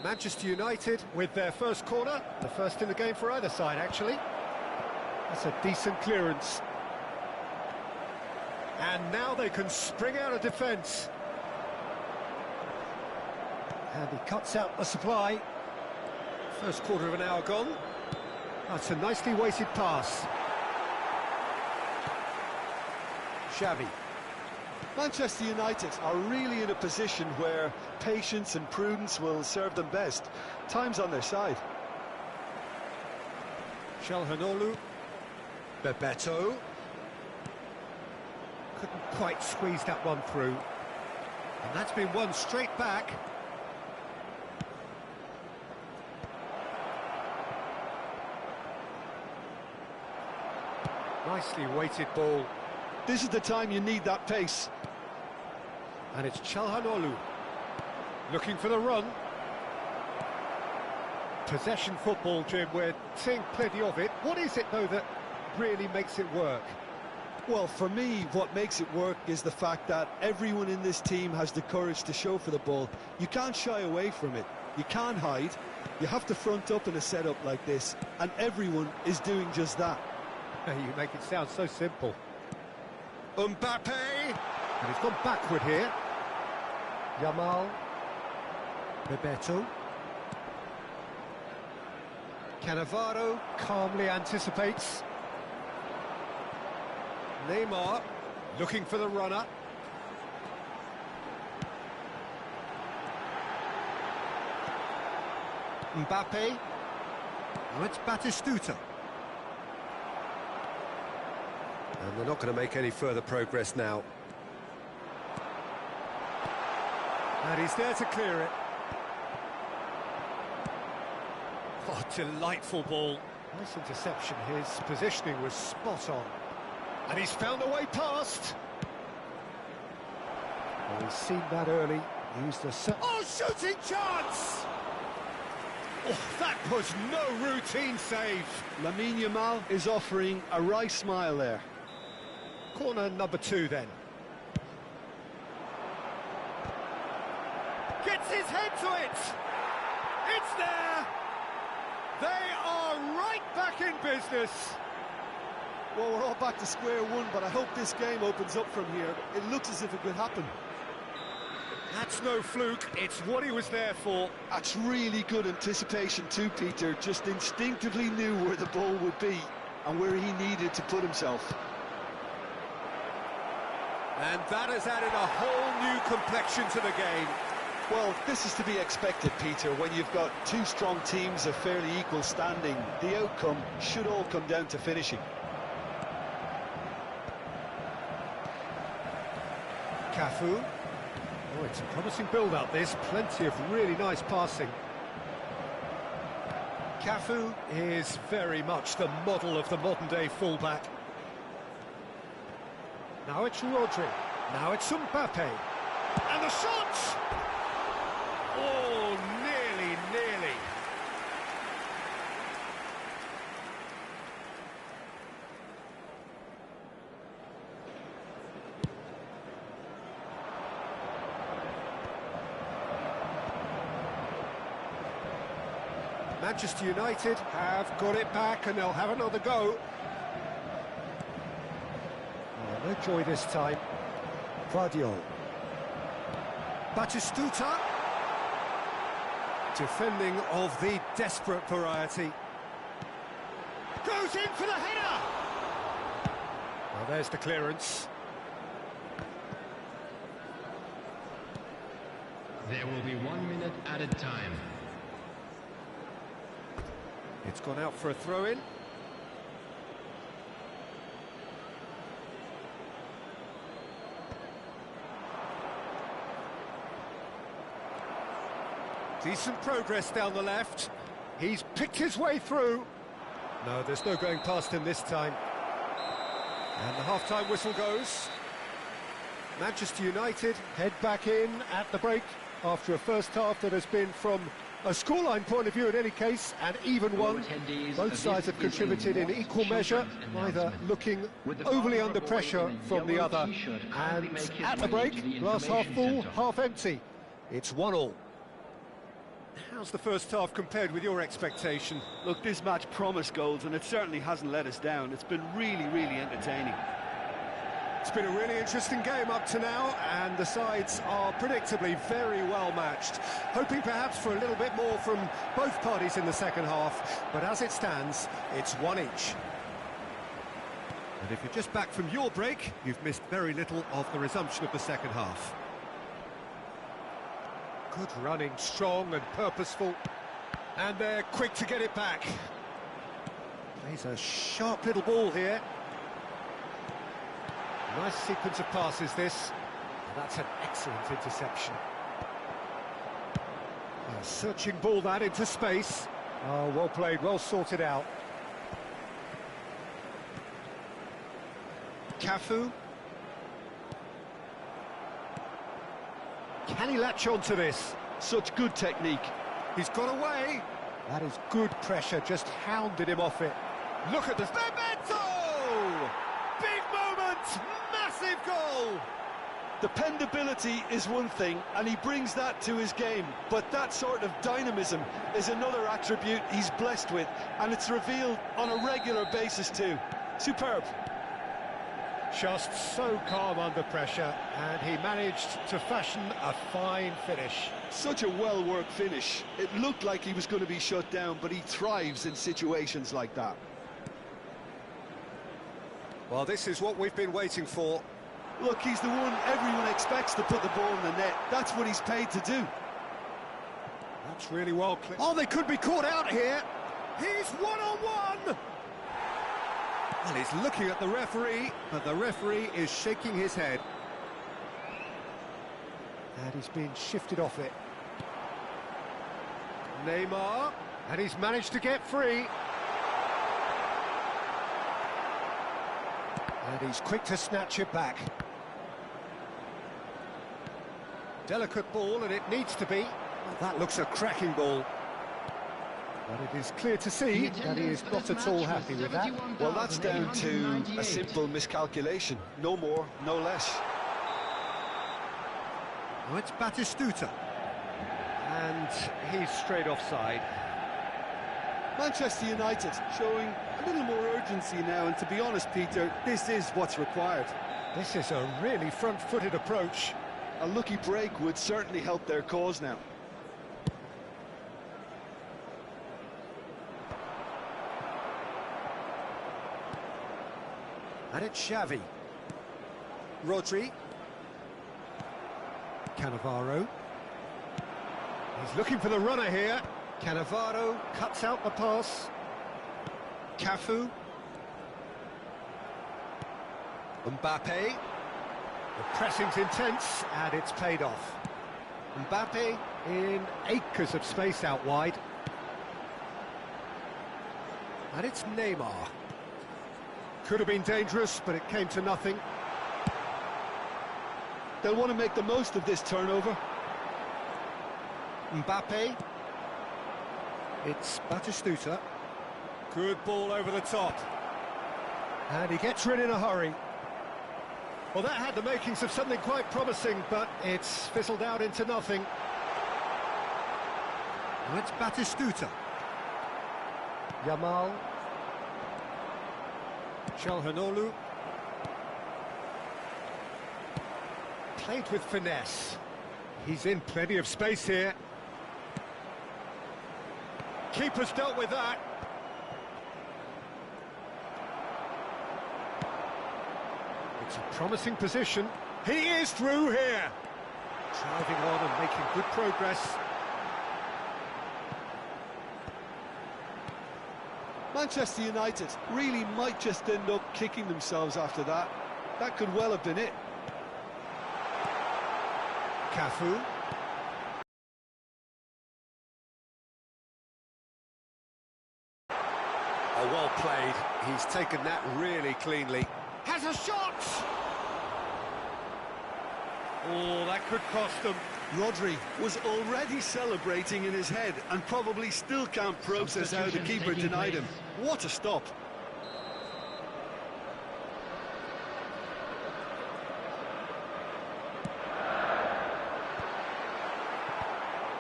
Manchester United with their first corner, the first in the game for either side, actually. That's a decent clearance. And now they can spring out of defence. And he cuts out the supply. First quarter of an hour gone. That's a nicely weighted pass. Xavi. Manchester United are really in a position where patience and prudence will serve them best. Time's on their side. Calhanoglu. Bebeto. Couldn't quite squeeze that one through. And that's been won straight back. Nicely weighted ball. This is the time you need that pace. And it's Calhanoglu looking for the run. Possession football, Jim, we're seeing plenty of it. What is it, though, that really makes it work? Well, for me, what makes it work is the fact that everyone in this team has the courage to show for the ball. You can't shy away from it. You can't hide. You have to front up in a setup like this, and everyone is doing just that. You make it sound so simple. Mbappe! And he's gone backward here. Yamal. Bebeto. Cannavaro calmly anticipates. Neymar looking for the runner. Mbappe. Now it's Batistuta. And they're not going to make any further progress now. And he's there to clear it. Oh, delightful ball. Nice interception. His positioning was spot on. And he's found a way past. Well, he's seen that early. Used the... Oh, shooting chance! Oh, that was no routine save. Lamine Yamal is offering a wry smile there. Corner number 2 then. Gets his head to it! It's there! They are right back in business! Well, we're all back to square one, but I hope this game opens up from here. It looks as if it could happen. That's no fluke, it's what he was there for. That's really good anticipation too, Peter. Just instinctively knew where the ball would be. and where he needed to put himself. And that has added a whole new complexion to the game. Well, this is to be expected, Peter, when you've got two strong teams of fairly equal standing. The outcome should all come down to finishing. Cafu. Oh, it's a promising build-up, this. Plenty of really nice passing. Cafu is very much the model of the modern-day fullback. Now it's Rodri. Now it's Mbappe. And the shot! Oh, nearly. Manchester United have got it back and they'll have another go. Oh, no joy this time. Guardiola. Batistuta. Defending of the desperate variety. Goes in for the header! Well, there's the clearance. There will be 1 minute added time. It's gone out for a throw-in. Decent progress down the left. He's picked his way through. No, there's no going past him this time. And the half-time whistle goes. Manchester United head back in at the break after a first half that has been, from a scoreline point of view in any case, an even one. Both sides have contributed in equal measure, neither looking overly under pressure from the other. And at the break, glass half full, half empty. It's 1-1. How's the first half compared with your expectation? Look, this match promised goals, and it certainly hasn't let us down. It's been really entertaining. It's been a really interesting game up to now, and the sides are predictably very well matched. Hoping perhaps for a little bit more from both parties in the second half, but as it stands, it's one each. And if you're just back from your break, you've missed very little of the resumption of the second half. Good running, strong and purposeful, and they're quick to get it back. Plays a sharp little ball here. Nice sequence of passes, this. That's an excellent interception. A searching ball that into space. Oh, well played, well sorted out. Cafu. Can he latch on to this? Such good technique. He's got away. That is good pressure, just hounded him off it. Look at this. Bebeto! Big moment! Massive goal! Dependability is one thing, and he brings that to his game, but that sort of dynamism is another attribute he's blessed with, and it's revealed on a regular basis too. Superb. Just so calm under pressure, and he managed to fashion a fine finish. Such a well-worked finish. It looked like he was going to be shut down, but he thrives in situations like that. Well, this is what we've been waiting for. Look, he's the one everyone expects to put the ball in the net. That's what he's paid to do. That's really well clear. Oh, they could be caught out here. He's one-on-one! Well, he's looking at the referee, but the referee is shaking his head. And he's been shifted off it. Neymar, and he's managed to get free. And he's quick to snatch it back. Delicate ball, and it needs to be. Well, that looks a cracking ball. But it is clear to see that he is not at all happy with that. Well, that's down to a simple miscalculation. No more, no less. Oh, it's Batistuta. And he's straight offside. Manchester United showing a little more urgency now, and to be honest, Peter, this is what's required. This is a really front-footed approach. A lucky break would certainly help their cause now. And it's Xavi. Rodri. Cannavaro. He's looking for the runner here. Cannavaro cuts out the pass. Cafu. Mbappe. The pressing's intense, and it's paid off. Mbappe in acres of space out wide. And it's Neymar. Could have been dangerous, but it came to nothing. They'll want to make the most of this turnover. Mbappe. It's Batistuta. Good ball over the top. And he gets rid in a hurry. Well, that had the makings of something quite promising, but it's fizzled out into nothing. And it's Batistuta. Yamal. Çalhanoğlu. Played with finesse. He's in plenty of space here. Keeper's dealt with that. It's a promising position. He is through here. Driving on and making good progress. Manchester United really might just end up kicking themselves after that. That could well have been it. Cafu. Oh, well played. He's taken that really cleanly. Has a shot! Oh, that could cost them. Rodri was already celebrating in his head and probably still can't process how the keeper denied him. What a stop.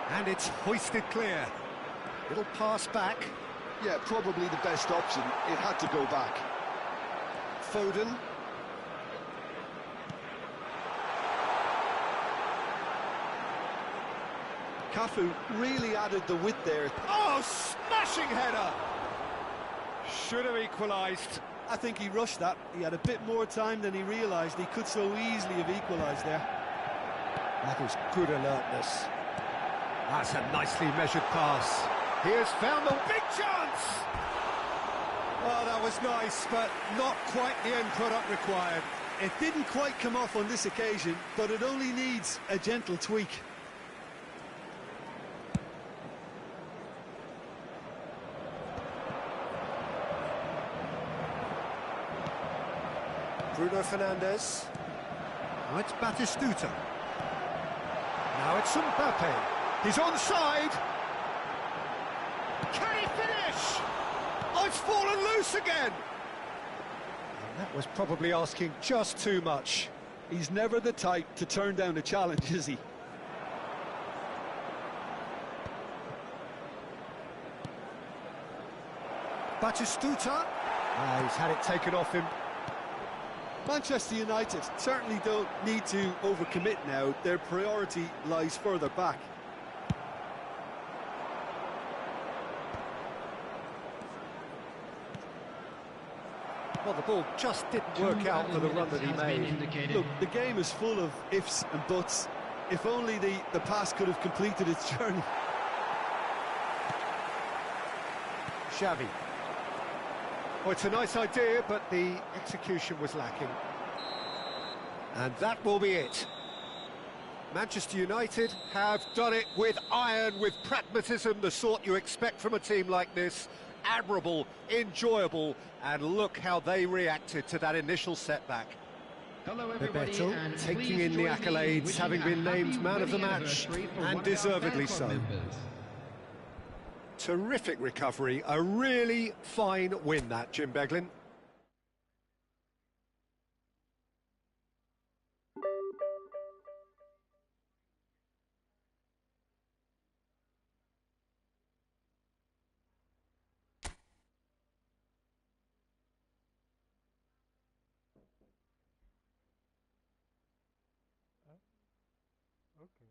And it's hoisted clear. Little pass back. Yeah, probably the best option. It had to go back. Foden. Cafu really added the width there. Oh, smashing header! Should have equalised. I think he rushed that. He had a bit more time than he realised. He could so easily have equalised there. That is good alertness. That's a nicely measured pass. He has found the big chance! Oh, that was nice, but not quite the end product required. It didn't quite come off on this occasion, but it only needs a gentle tweak. Bruno Fernandes. Now it's Batistuta. Now it's Mbappe. He's onside. Can he finish? Oh, it's fallen loose again. And that was probably asking just too much. He's never the type to turn down a challenge, is he? Batistuta. He's had it taken off him. Manchester United certainly don't need to overcommit now. Their priority lies further back. Well, the ball just didn't work out for the run that he made. Look, the game is full of ifs and buts. If only the pass could have completed its journey. Xavi. Well, it's a nice idea, but the execution was lacking. And that will be it. Manchester United have done it with iron, with pragmatism, the sort you expect from a team like this. Admirable, enjoyable, and look how they reacted to that initial setback. Hello everybody, Bebeto and taking in the accolades, having been named man of the match, and deservedly so. Terrific recovery, a really fine win that, Jim Beglin. Okay.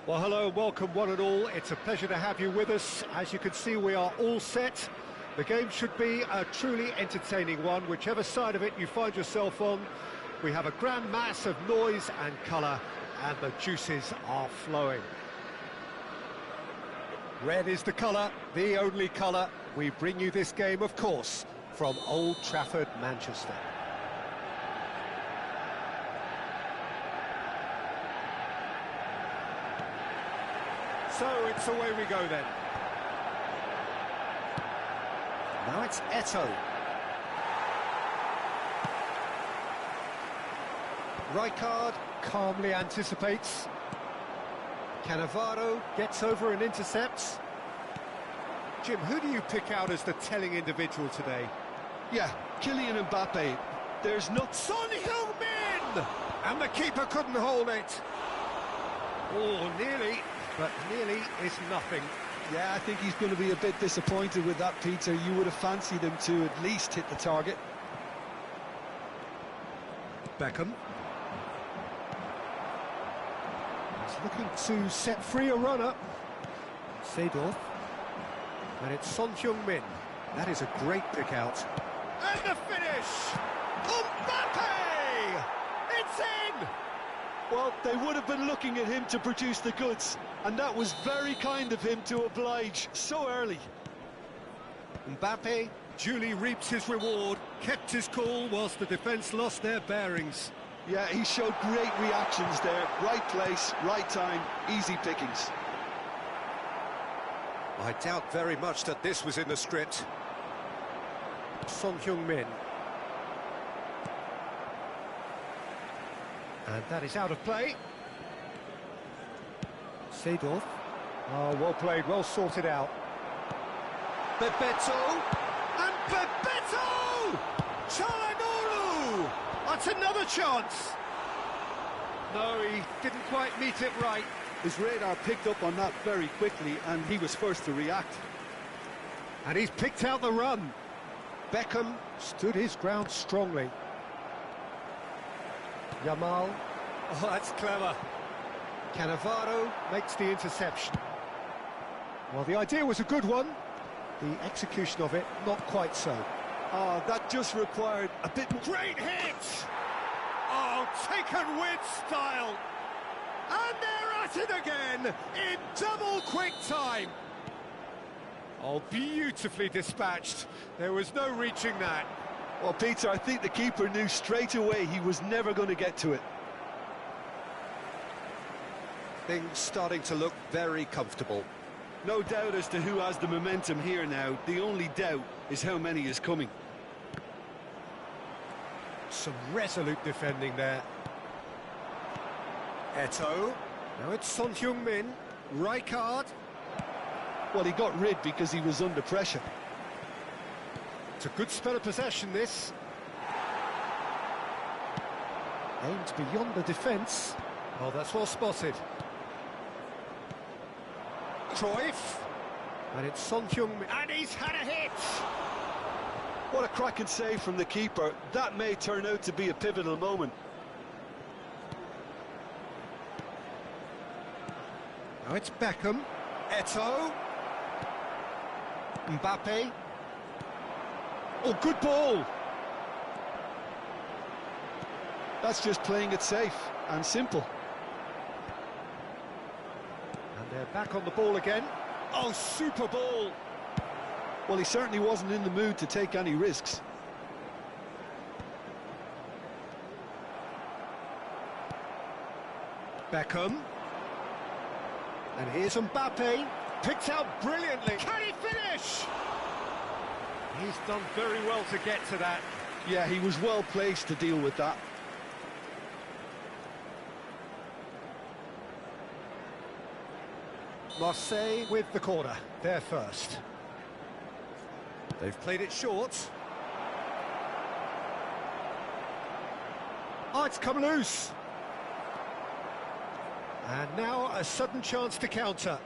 Well, hello and welcome one and all. It's a pleasure to have you with us. As you can see, we are all set. The game should be a truly entertaining one, whichever side of it you find yourself on. We have a grand mass of noise and colour, and the juices are flowing. Red is the colour, the only colour. We bring you this game, of course, from Old Trafford, Manchester. So it's away we go then. Now it's Eto'o. Rijkaard calmly anticipates. Cannavaro gets over and intercepts. Jim, who do you pick out as the telling individual today? Yeah, Kylian Mbappe. There's no... Son Heung-min! And the keeper couldn't hold it. Oh, nearly, but nearly is nothing. Yeah, I think he's going to be a bit disappointed with that, Peter. You would have fancied him to at least hit the target. Beckham. He's looking to set free a runner. Seedorf. And it's Son Heung-min. That is a great pick out. And the finish! Mbappe! It's in! Well, they would have been looking at him to produce the goods, and that was very kind of him to oblige so early. Mbappe duly reaps his reward, kept his cool whilst the defence lost their bearings. Yeah, he showed great reactions there. Right place, right time, easy pickings. I doubt very much that this was in the script. Son Heung-min. And that is out of play. Seedorf. Oh, well played, well sorted out. Bebeto! And Bebeto! Çalhanoğlu! That's another chance! No, he didn't quite meet it right. His radar picked up on that very quickly, and he was first to react. And he's picked out the run. Beckham stood his ground strongly. Yamal. Oh, that's clever. Cannavaro makes the interception. Well, the idea was a good one. The execution of it, not quite so. Oh, that just required a bit more. Great hit! Oh, taken with style. And they're at it again in double quick time. Oh, beautifully dispatched. There was no reaching that. Well, Peter, I think the keeper knew straight away he was never going to get to it. Things starting to look very comfortable. No doubt as to who has the momentum here now. The only doubt is how many is coming. Some resolute defending there. Eto'o. Now it's Son Heung-min. Rijkaard. Well, he got rid because he was under pressure. It's a good spell of possession, this. Aimed beyond the defence. Oh, that's well spotted. Cruyff. And it's Son Heung-min. And he's had a hit! What a cracking save from the keeper. That may turn out to be a pivotal moment. Now it's Beckham. Eto'o. Mbappe. Oh, good ball! That's just playing it safe and simple. And they're back on the ball again. Oh, super ball! Well, he certainly wasn't in the mood to take any risks. Beckham. And here's Mbappe. Picked out brilliantly. Can he finish? He's done very well to get to that. Yeah, he was well placed to deal with that. Marseille with the corner. They're first. They've played it short. Oh, it's come loose. And now a sudden chance to counter.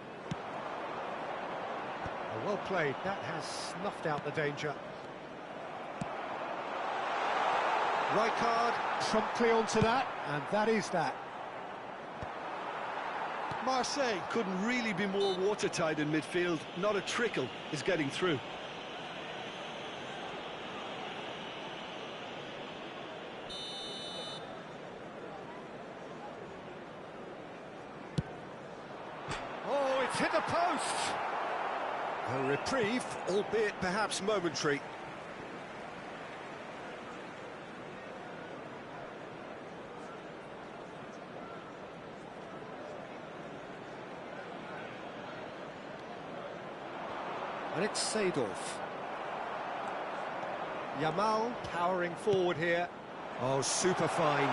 Oh, well played. That has snuffed out the danger. Rijkaard promptly onto that, and that is that. Marseille couldn't really be more watertight in midfield. Not a trickle is getting through. Oh, it's hit the post! A reprieve, albeit perhaps momentary. And it's Seedorf. Yamal powering forward here. Oh, super find.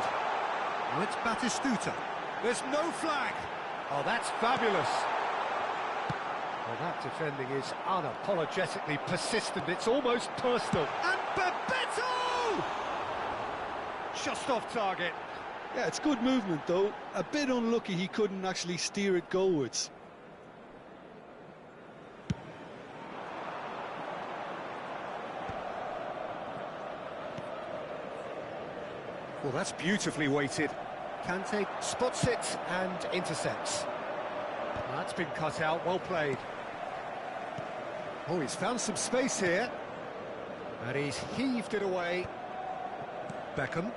And it's Batistuta. There's no flag. Oh, that's fabulous. Well, that defending is unapologetically persistent. It's almost personal. And Bebeto! Just off target. Yeah, it's good movement, though. A bit unlucky he couldn't actually steer it goalwards. Well, that's beautifully weighted. Kante spots it and intercepts. That's been cut out, well played. Oh, he's found some space here. And he's heaved it away. Beckham.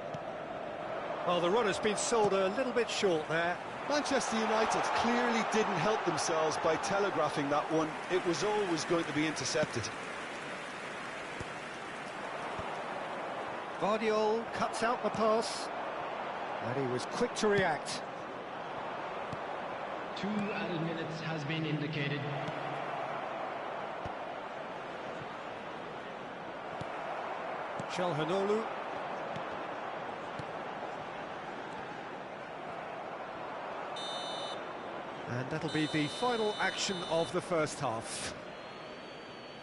Well, the runner's been sold a little bit short there. Manchester United clearly didn't help themselves by telegraphing that one. It was always going to be intercepted. Guardiola cuts out the pass, and he was quick to react. 2 added minutes has been indicated. Çalhanoğlu. And that'll be the final action of the first half.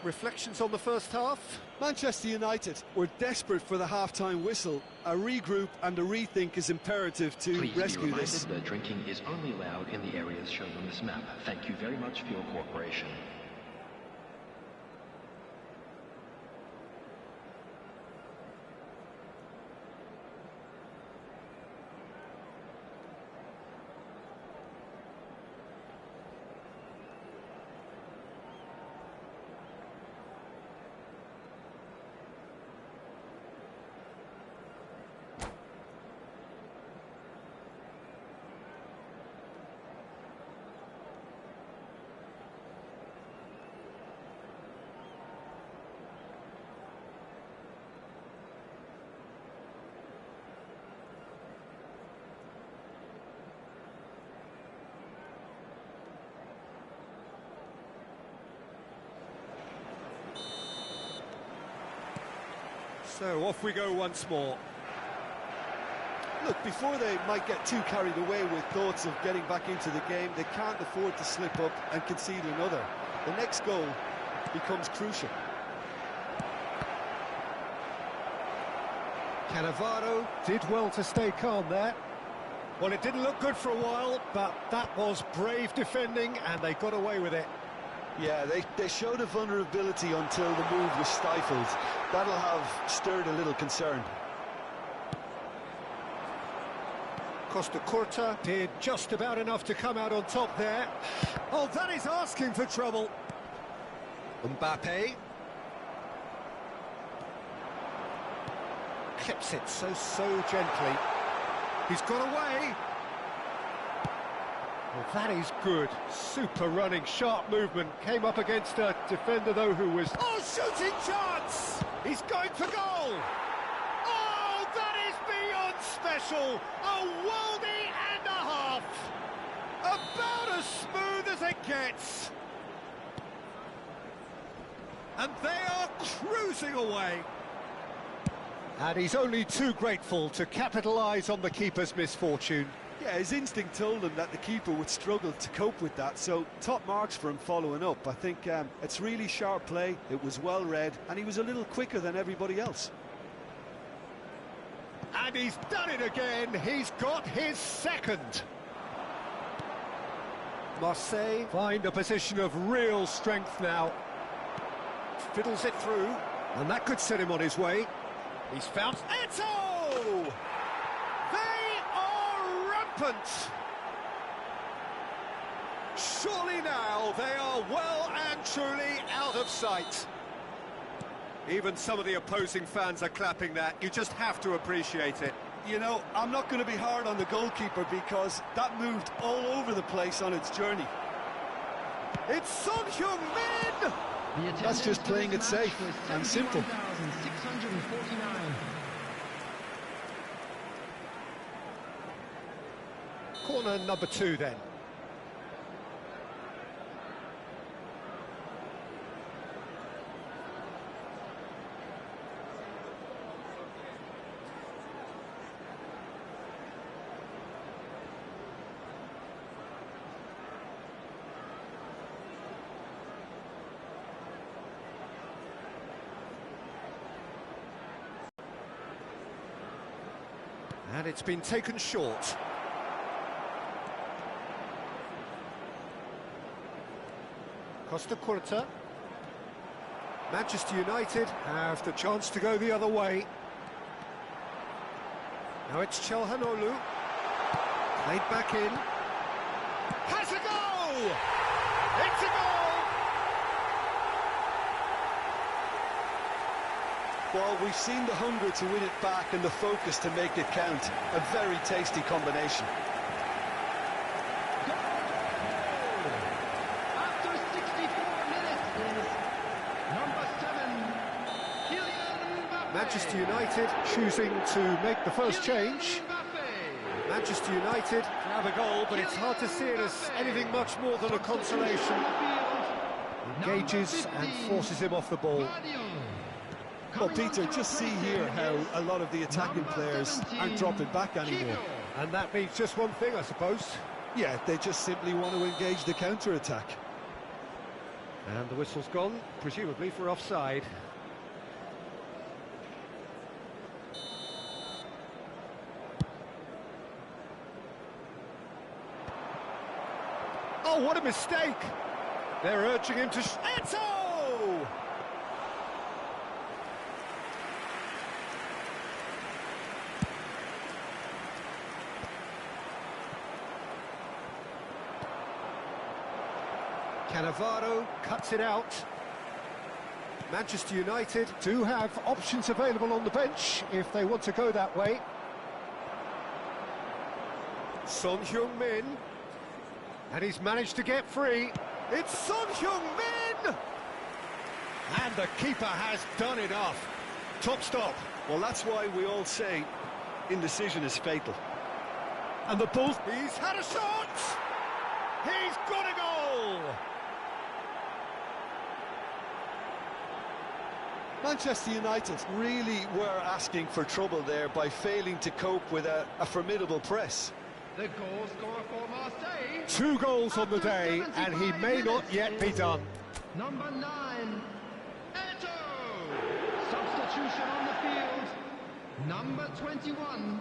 Reflections on the first half? Manchester United were desperate for the half-time whistle. A regroup and a rethink is imperative to Please rescue be reminded this. that drinking is only allowed in the areas shown on this map. Thank you very much for your cooperation. So off we go once more. Look, before they might get too carried away with thoughts of getting back into the game, they can't afford to slip up and concede another. The next goal becomes crucial. Cannavaro did well to stay calm there. Well, it didn't look good for a while, but that was brave defending, and they got away with it. Yeah, they showed a vulnerability until the move was stifled. That'll have stirred a little concern. Costa Curta did just about enough to come out on top there. Oh, that is asking for trouble. Mbappe. Clips it so gently. He's got away. Well, that is good. Super running, sharp movement. Came up against a defender, though, who was... Oh, shooting chance! He's going for goal! Oh, that is beyond special! A worldie and a half! About as smooth as it gets! And they are cruising away! And he's only too grateful to capitalise on the keeper's misfortune. Yeah, his instinct told him that the keeper would struggle to cope with that, so top marks for him following up. I think it's really sharp play, it was well read, and he was a little quicker than everybody else. And he's done it again, he's got his second. Marseille find a position of real strength now. Fiddles it through, and that could set him on his way. He's found Eto'o! They are rampant! surely now they are well and truly out of sight. Even some of the opposing fans are clapping that. You just have to appreciate it. You know, I'm not going to be hard on the goalkeeper because that moved all over the place on its journey. It's Son Heung-min! That's just playing it safe and simple. 649. Corner number 2 then. And it's been taken short. Costa Curta. Manchester United have the chance to go the other way. Now it's Çalhanoğlu. Played back in. Has a goal! It's a goal! Well, we've seen the hunger to win it back and the focus to make it count. A very tasty combination. After 64 minutes is number 7, Kylian Mbappe. Manchester United choosing to make the first change. Manchester United have a goal, but it's hard to see it as anything much more than a consolation. Engages and forces him off the ball. Well, Peter, just see here how a lot of the attacking players aren't dropping back anymore. And that means just one thing, I suppose. Yeah, they just simply want to engage the counter-attack. And the whistle's gone, presumably for offside. Oh, what a mistake! They're urging him to... Eto! Cannavaro cuts it out. Manchester United do have options available on the bench if they want to go that way. Son Heung-min. And he's managed to get free. It's Son Heung-min! And the keeper has done enough. Top stop. Well, that's why we all say indecision is fatal. And the ball... He's had a shot! He's got a goal! Manchester United really were asking for trouble there by failing to cope with a formidable press. The goal scorer for Marseille. 2 goals on the day, and he may not yet be done. Number 9, Eto. Substitution on the field. Number 21.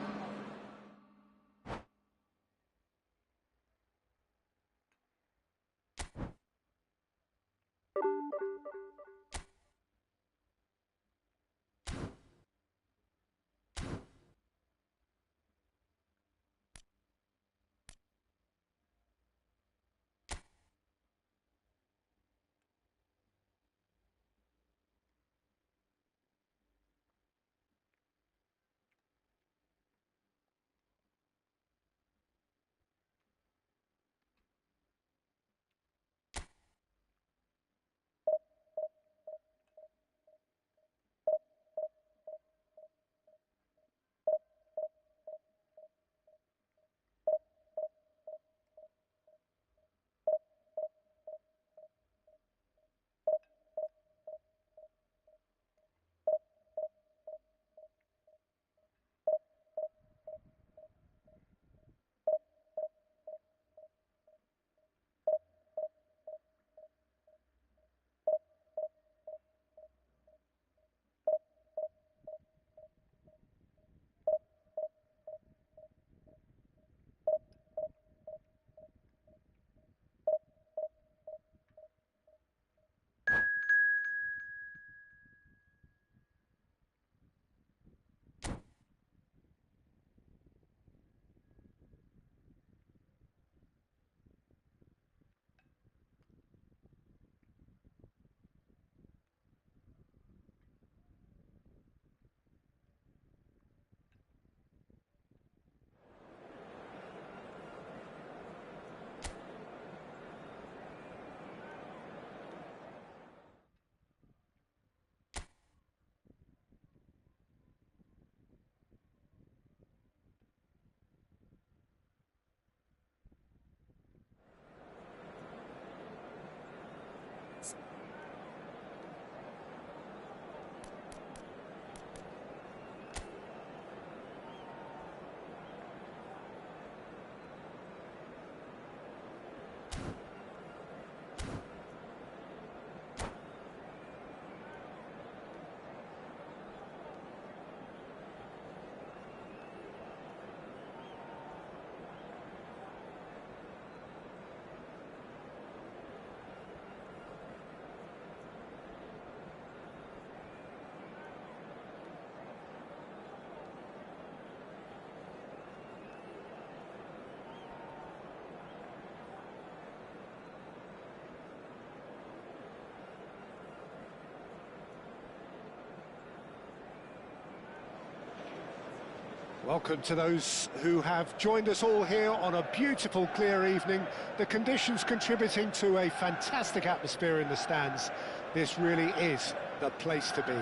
Welcome to those who have joined us all here on a beautiful, clear evening. The conditions contributing to a fantastic atmosphere in the stands. This really is the place to be.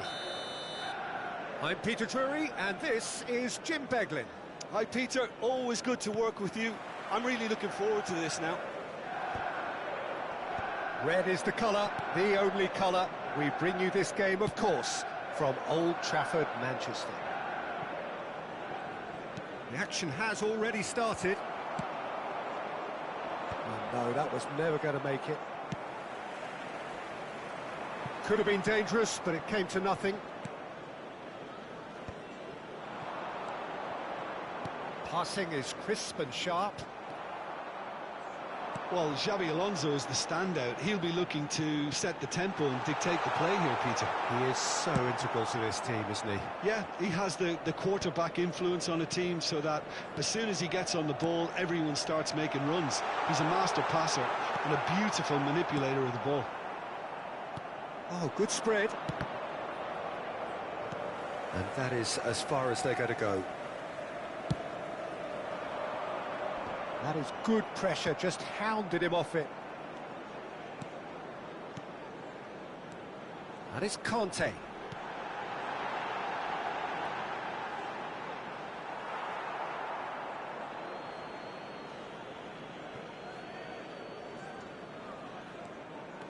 I'm Peter Drury, and this is Jim Beglin. Hi Peter, always good to work with you. I'm really looking forward to this now. Red is the colour, the only colour. We bring you this game, of course, from Old Trafford, Manchester. The action has already started. Oh no, that was never going to make it. Could have been dangerous, but it came to nothing. Passing is crisp and sharp. Well, Xabi Alonso is the standout. He'll be looking to set the tempo and dictate the play here, Peter. He is so integral to this team, isn't he? Yeah, he has the quarterback influence on a team so that as soon as he gets on the ball, everyone starts making runs. He's a master passer and a beautiful manipulator of the ball. Oh, good spread. And that is as far as they're going to go. That is good pressure, just hounded him off it. That is Conte.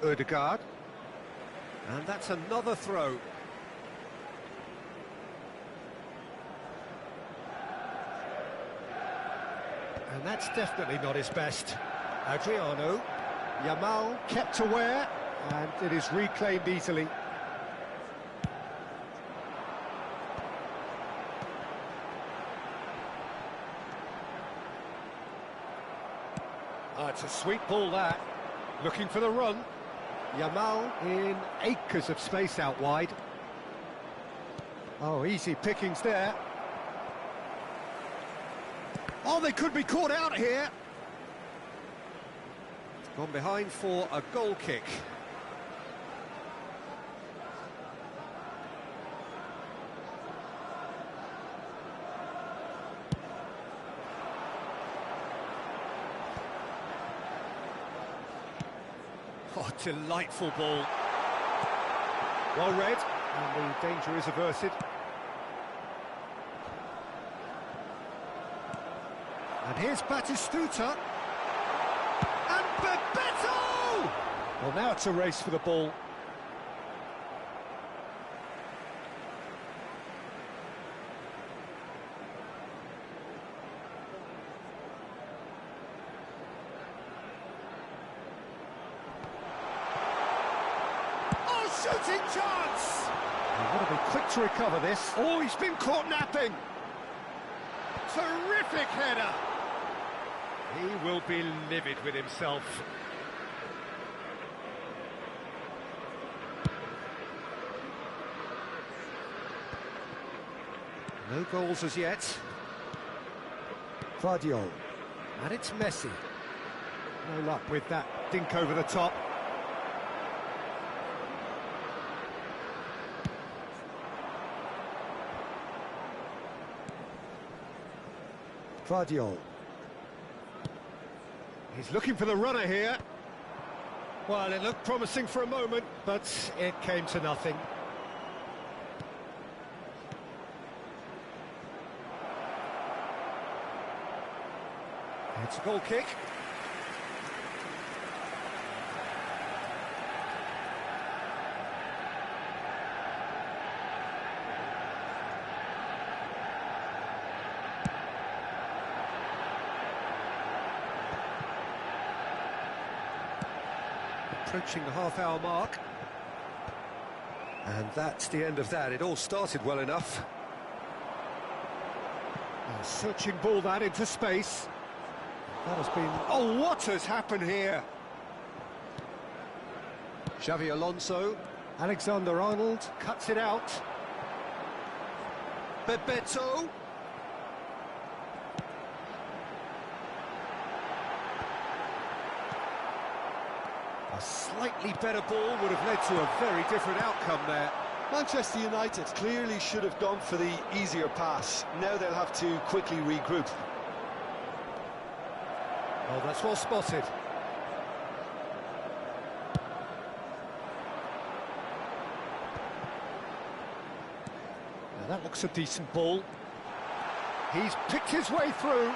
Ødegaard. And that's another throw. And that's definitely not his best. Adriano, Yamal kept aware, and it is reclaimed easily. It's a sweet ball, that. Looking for the run. Yamal in acres of space out wide. Oh, easy pickings there. Oh, they could be caught out here. Gone behind for a goal kick. Oh, delightful ball. Well read, and the danger is averted. And here's Batistuta. And Bebeto! Well, now it's a race for the ball. Oh, shooting chance! They've got to be quick to recover this. Oh, he's been caught napping. Terrific header. He will be livid with himself. No goals as yet. Vardiol. And it's Messi. No luck with that dink over the top. Vardiol. He's looking for the runner here. Well, it looked promising for a moment, but it came to nothing. It's a goal kick. Approaching the half-hour mark. And that's the end of that. It all started well enough. A searching ball that into space. That has been... Oh, what has happened here? Xabi Alonso. Alexander-Arnold cuts it out. Bebeto. A slightly better ball would have led to a very different outcome there. Manchester United clearly should have gone for the easier pass. Now they'll have to quickly regroup. Oh, that's well spotted. Now that looks a decent ball. He's picked his way through.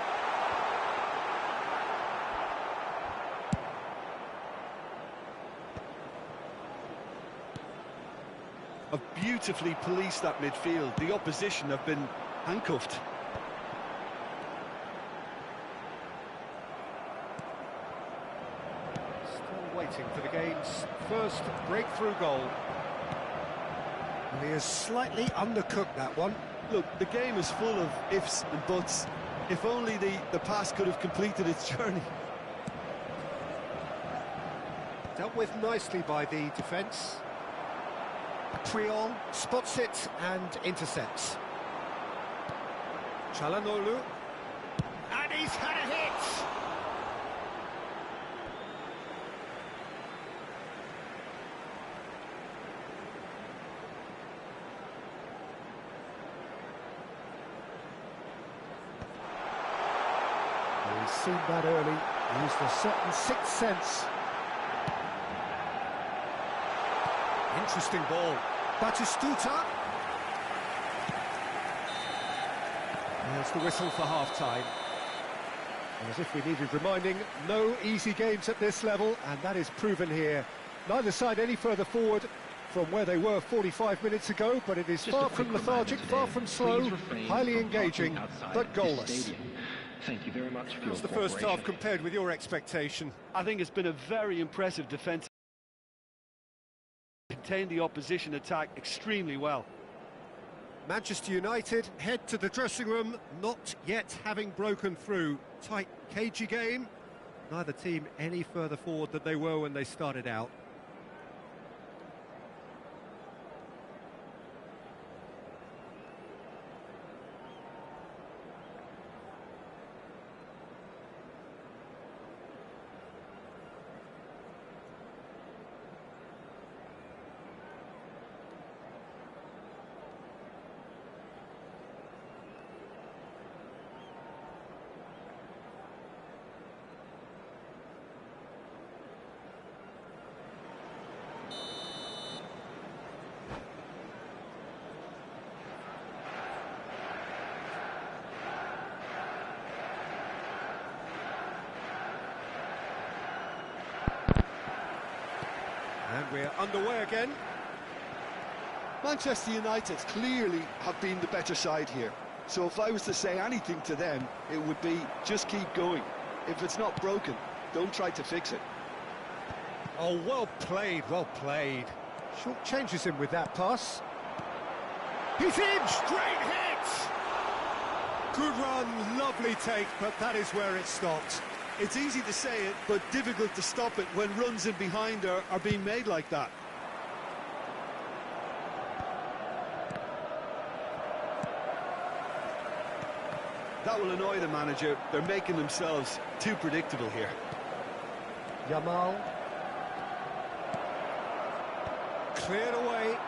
Have beautifully policed that midfield. The opposition have been handcuffed. Still waiting for the game's first breakthrough goal. And he has slightly undercooked that one. Look, the game is full of ifs and buts. If only the pass could have completed its journey. Dealt with nicely by the defence. Triol spots it and intercepts. Çalhanoğlu. And he's had a hit! He's seen that early, used a certain sixth sense. Interesting ball. Batistuta. There's the whistle for half-time. And as if we needed reminding, no easy games at this level, and that is proven here. Neither side any further forward from where they were 45 minutes ago, but it is far from lethargic, far from slow, highly engaging, but goalless. Thank you very much for your How's the first half compared with your expectation? I think it's been a very impressive defence. Contained the opposition attack extremely well. Manchester United head to the dressing room, not yet having broken through. Tight, cagey game. Neither team any further forward than they were when they started out. And we're underway again. Manchester United clearly have been the better side here. So if I was to say anything to them, it would be just keep going. If it's not broken, don't try to fix it. Oh, well played, well played. Short changes him with that pass. He's in, straight hit! Good run, lovely take, but that is where it stopped. It's easy to say it, but difficult to stop it when runs in behind are being made like that. That will annoy the manager. They're making themselves too predictable here. Yamal. Cleared away.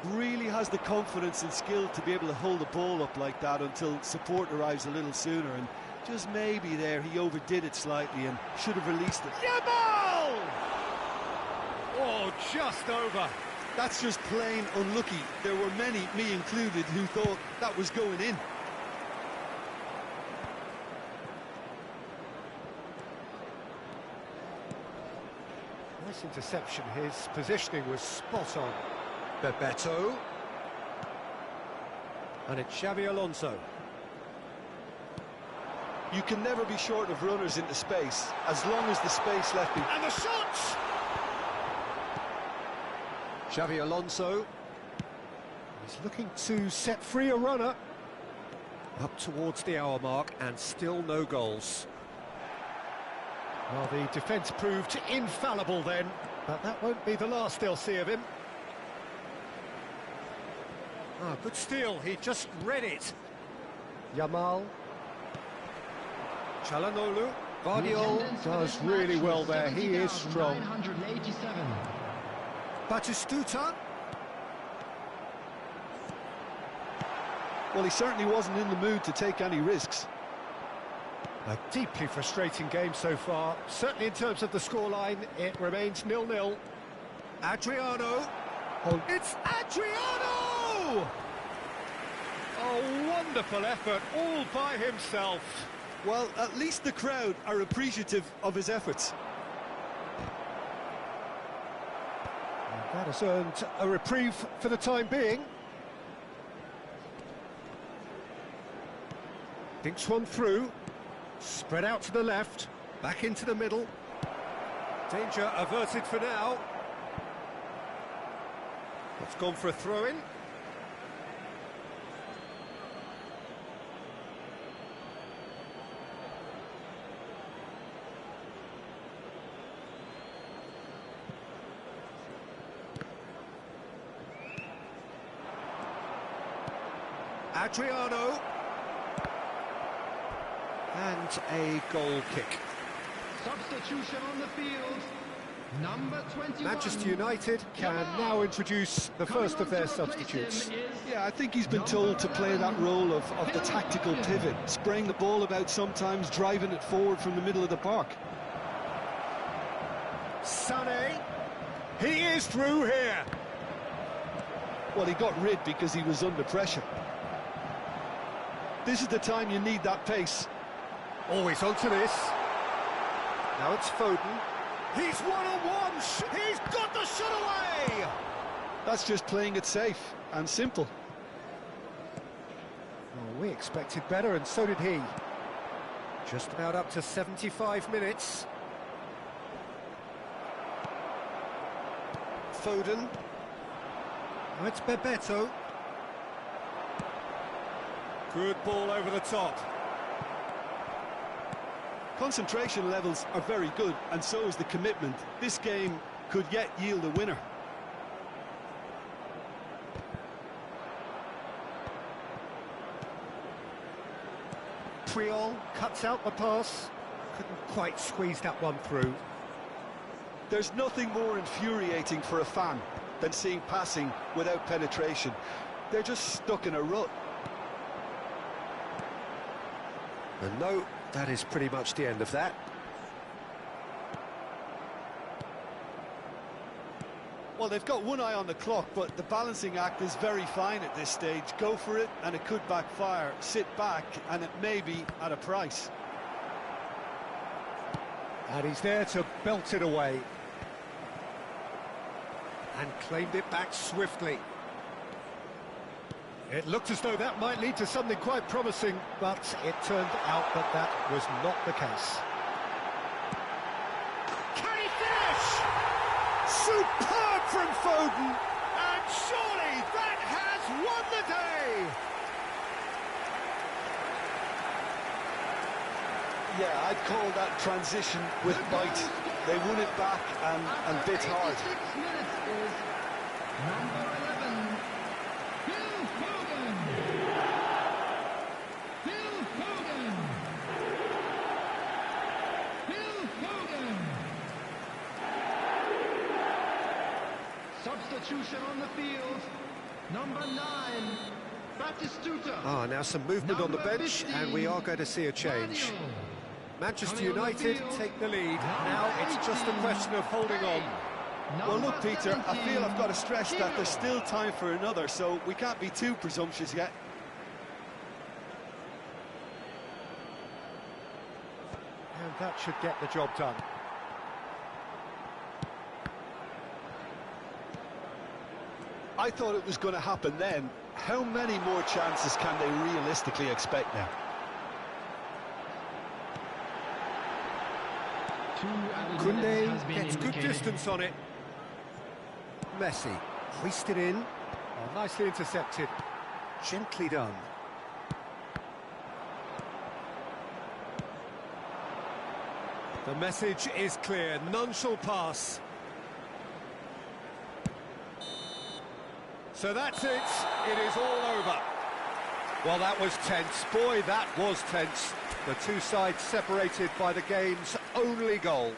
Really has the confidence and skill to be able to hold the ball up like that until support arrives a little sooner, and just maybe there he overdid it slightly and should have released it. Yamal! Oh, just over. That's just plain unlucky. There were many, me included, who thought that was going in. Nice interception. His positioning was spot on. Bebeto. And it's Xabi Alonso. You can never be short of runners into space, as long as the space left behind. And the shot! Xabi Alonso. He's looking to set free a runner. Up towards the hour mark, and still no goals. Well, the defence proved infallible then, but that won't be the last they'll see of him. Ah, good steal, he just read it. Yamal. Çalhanoğlu. Guardiola does really well there, he is strong. 987. Batistuta. Well, he certainly wasn't in the mood to take any risks. A deeply frustrating game so far. Certainly in terms of the scoreline, it remains 0-0. Adriano. Oh, it's Adriano! A wonderful effort, all by himself. Well, at least the crowd are appreciative of his efforts. And that has earned a reprieve for the time being. Thinks one through. Spread out to the left, back into the middle. Danger averted for now. It's gone for a throw-in. Adriano. And a goal kick. Substitution on the field. Number 21. Manchester United can now introduce the first of their substitutes. Yeah, I think he's been told to play that role of the tactical pivot, spraying the ball about sometimes, driving it forward from the middle of the park. Sané. He is through here. Well, he got rid because he was under pressure. This is the time you need that pace. Always onto this. Now it's Foden. He's one-on-one. He's got the shot away. That's just playing it safe and simple. Well, we expected better, and so did he. Just about up to 75 minutes. Foden. Now it's Bebeto. Good ball over the top. Concentration levels are very good, and so is the commitment. This game could yet yield a winner. Triol cuts out the pass. Couldn't quite squeeze that one through. There's nothing more infuriating for a fan than seeing passing without penetration. They're just stuck in a rut. And no, that is pretty much the end of that. Well, they've got one eye on the clock, but the balancing act is very fine at this stage. Go for it, and it could backfire. Sit back, and it may be at a price. And he's there to belt it away. And claimed it back swiftly. It looked as though that might lead to something quite promising, but it turned out that that was not the case. Can he finish? Superb from Foden! And surely that has won the day! Yeah, I'd call that transition with bite. They won it back and bit hard. Number 11. Substitution on the field. Number 9, Batistuta. Ah, now some movement on the bench, and we are going to see a change. Manchester United take the lead. Now it's just a question of holding on. Well, look, Peter, I feel I've got to stress that there's still time for another, so we can't be too presumptuous yet. And that should get the job done. I thought it was going to happen then. How many more chances can they realistically expect now? Kunde gets good distance on it. Messi, hoisted in. Oh, nicely intercepted. Gently done. The message is clear. None shall pass. So that's it. It is all over. Well, that was tense. Boy, that was tense. The two sides separated by the game's only goal.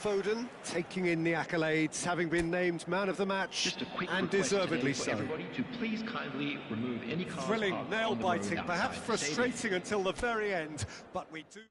Foden taking in the accolades, having been named man of the match, Just a quick and request deservedly today for so. everybody to please kindly remove any cars Thrilling, parked on the nail-biting, road perhaps outside the stadium. frustrating until the very end, but we do...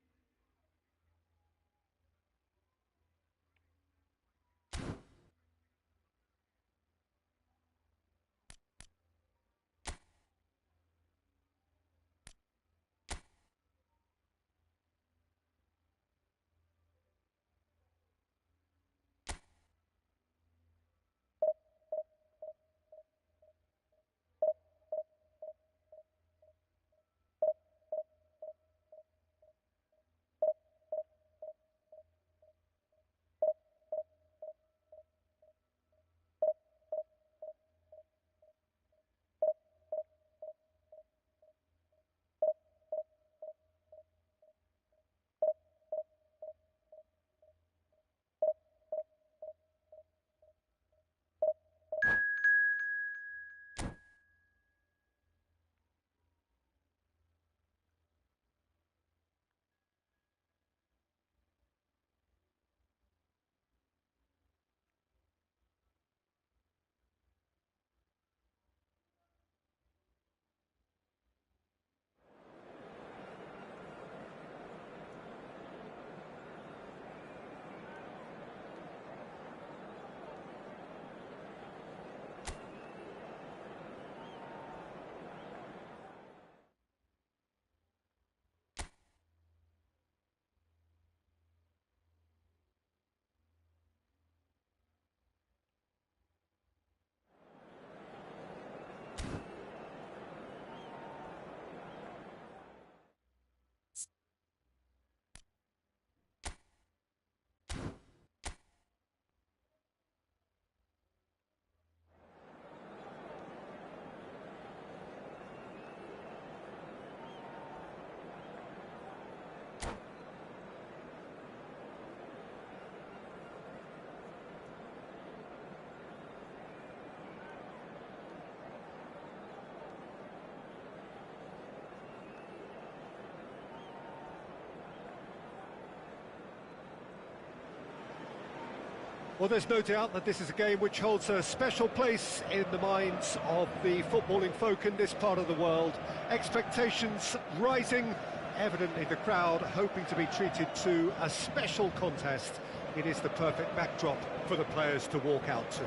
Well, there's no doubt that this is a game which holds a special place in the minds of the footballing folk in this part of the world. Expectations rising, evidently the crowd hoping to be treated to a special contest. It is the perfect backdrop for the players to walk out to.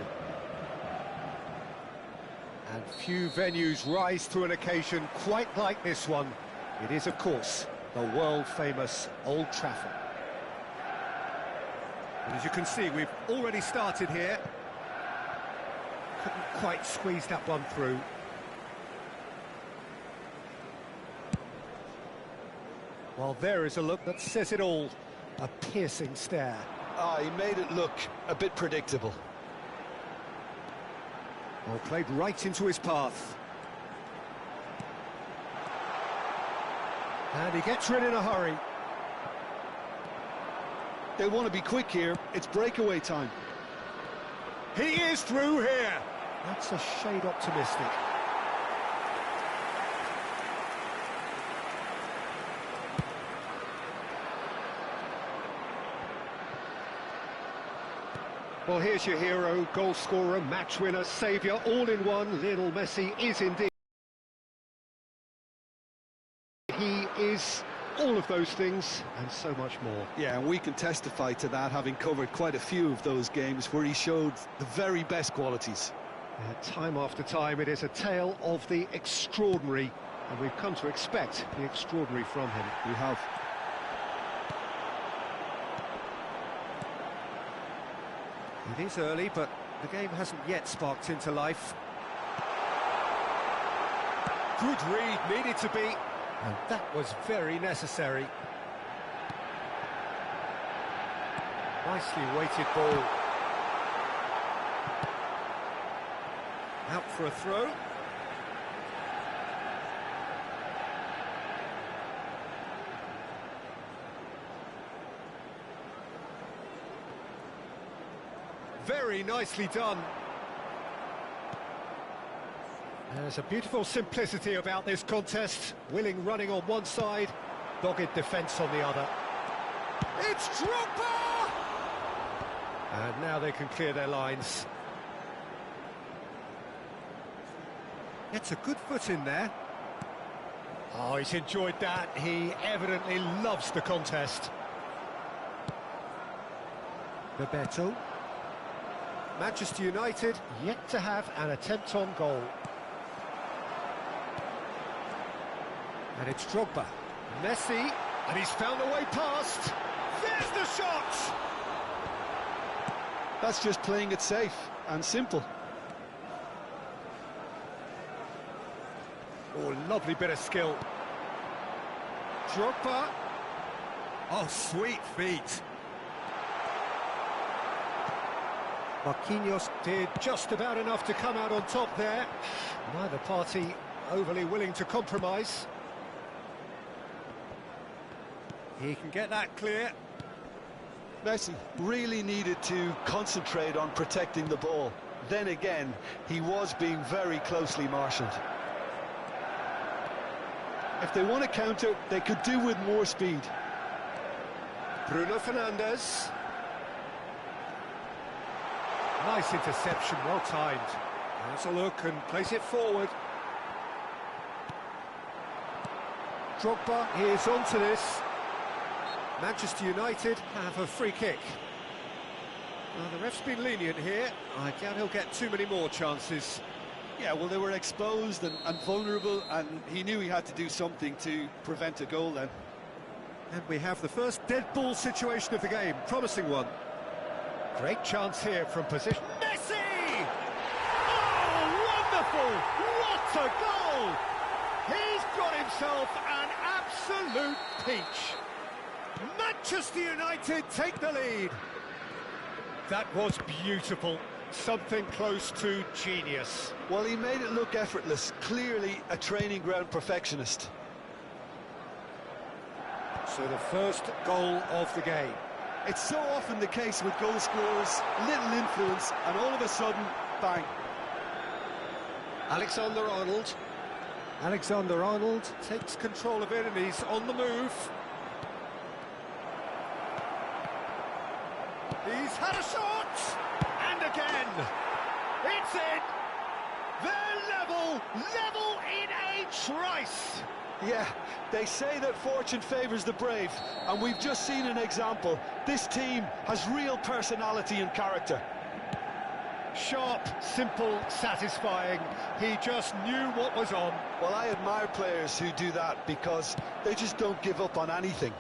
And few venues rise to an occasion quite like this one. It is, of course, the world-famous Old Trafford. And as you can see, we've already started here. Couldn't quite squeeze that one through. Well, there is a look that says it all. A piercing stare. He made it look a bit predictable. Well, played right into his path. And he gets rid in a hurry. They want to be quick here. It's breakaway time. He is through here. That's a shade optimistic. Well, here's your hero, goal scorer, match winner, saviour, all in one. Lionel Messi is indeed. He is all of those things and so much more. Yeah, and we can testify to that, having covered quite a few of those games where he showed the very best qualities. Time after time, it is a tale of the extraordinary, and we've come to expect the extraordinary from him. We have. It is early, but the game hasn't yet sparked into life. Good read, needed to be, and that was very necessary. Nicely weighted ball. Out for a throw. Very nicely done. There's a beautiful simplicity about this contest. Willing running on one side, dogged defence on the other. It's Drogba! And now they can clear their lines. Gets a good foot in there. Oh, he's enjoyed that. He evidently loves the contest. Bebeto. Manchester United yet to have an attempt on goal. And it's Drogba. Messi, and he's found a way past. There's the shot! That's just playing it safe and simple. Oh, lovely bit of skill. Drogba. Oh, sweet feet. Marquinhos did just about enough to come out on top there. Neither party overly willing to compromise. He can get that clear. Messi really needed to concentrate on protecting the ball. Then again, he was being very closely marshalled. If they want to counter, they could do with more speed. Bruno Fernandes. Nice interception, well timed. Has a look and place it forward. Drogba is onto this. Manchester United have a free kick. Well, the ref's been lenient here. I doubt he'll get too many more chances. Yeah, well, they were exposed and vulnerable, and he knew he had to do something to prevent a goal then. And we have the first dead ball situation of the game. Promising one. Great chance here from position. Messi! Oh, wonderful! What a goal! He's got himself an absolute peach. Manchester United take the lead. That was beautiful. Something close to genius. Well, he made it look effortless. Clearly a training ground perfectionist. So the first goal of the game. It's so often the case with goal scorers, little influence, and all of a sudden, bang. Alexander-Arnold. Alexander-Arnold takes control of it and he's on the move. He's had a shot! And again! It's in! They're level in a trice! Yeah, they say that fortune favours the brave, and we've just seen an example. This team has real personality and character. Sharp, simple, satisfying. He just knew what was on. Well, I admire players who do that because they just don't give up on anything.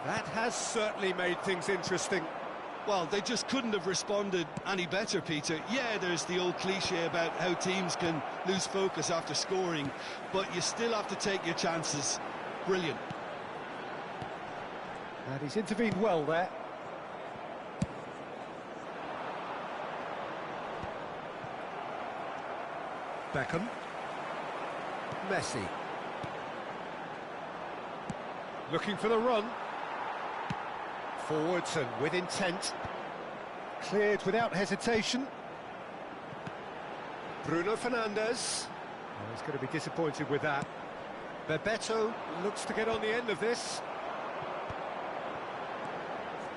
That has certainly made things interesting. Well, they just couldn't have responded any better, Peter. Yeah, there's the old cliche about how teams can lose focus after scoring, but you still have to take your chances. Brilliant. And he's intervened well there. Beckham. Messi. Looking for the run. Forwards and with intent. Cleared without hesitation. Bruno Fernandes. Oh, he's going to be disappointed with that. Bebeto looks to get on the end of this.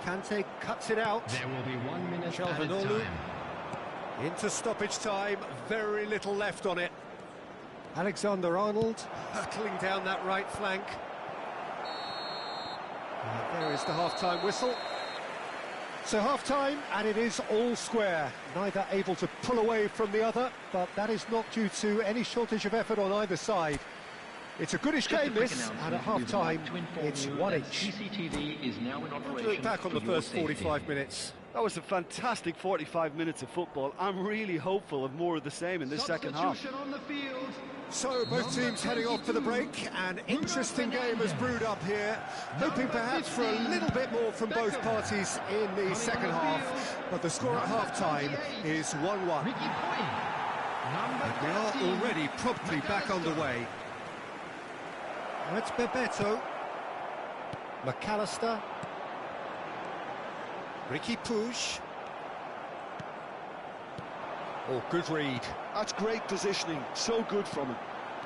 Kante cuts it out. There will be 1 minute added time. Into stoppage time, very little left on it. Alexander-Arnold hurtling down that right flank. And there is the half-time whistle. So half-time, and it is all square. Neither able to pull away from the other, but that is not due to any shortage of effort on either side. It's a goodish game, this, and at half-time, it's one each. CCTV is now in operation. We'll do it back on the first 45 minutes. That was a fantastic 45 minutes of football. I'm really hopeful of more of the same in this second half. On the field. So both teams heading off for the break. An interesting game has brewed up here. Hoping perhaps for a little bit more from both parties in the second half. But the score at half-time is 1-1. And we are already promptly back underway. That's Bebeto. McAllister. Ricky Puig. Oh, good read. That's great positioning, so good from him.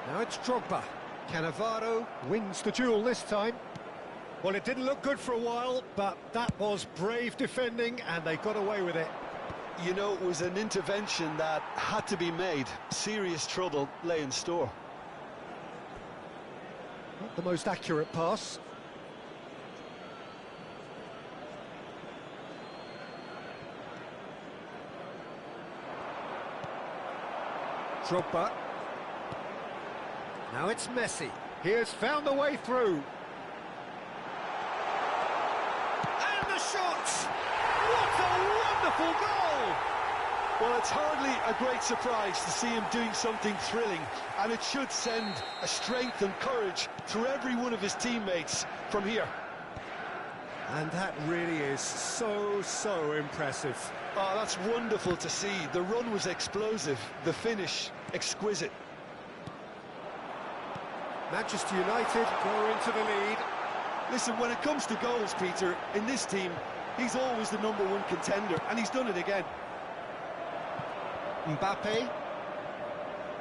Now it's Drogba. Cannavaro wins the duel this time. Well, it didn't look good for a while, but that was brave defending, and they got away with it. You know, it was an intervention that had to be made. Serious trouble lay in store. Not the most accurate pass. Drogba. Now it's Messi. He has found a way through. And the shot! What a wonderful goal! Well, it's hardly a great surprise to see him doing something thrilling, and it should send a strength and courage through every one of his teammates from here. And that really is so impressive. Oh, that's wonderful to see. The run was explosive, the finish exquisite. Manchester United go into the lead. Listen, when it comes to goals, Peter, in this team, he's always the #1 contender, and he's done it again. Mbappe.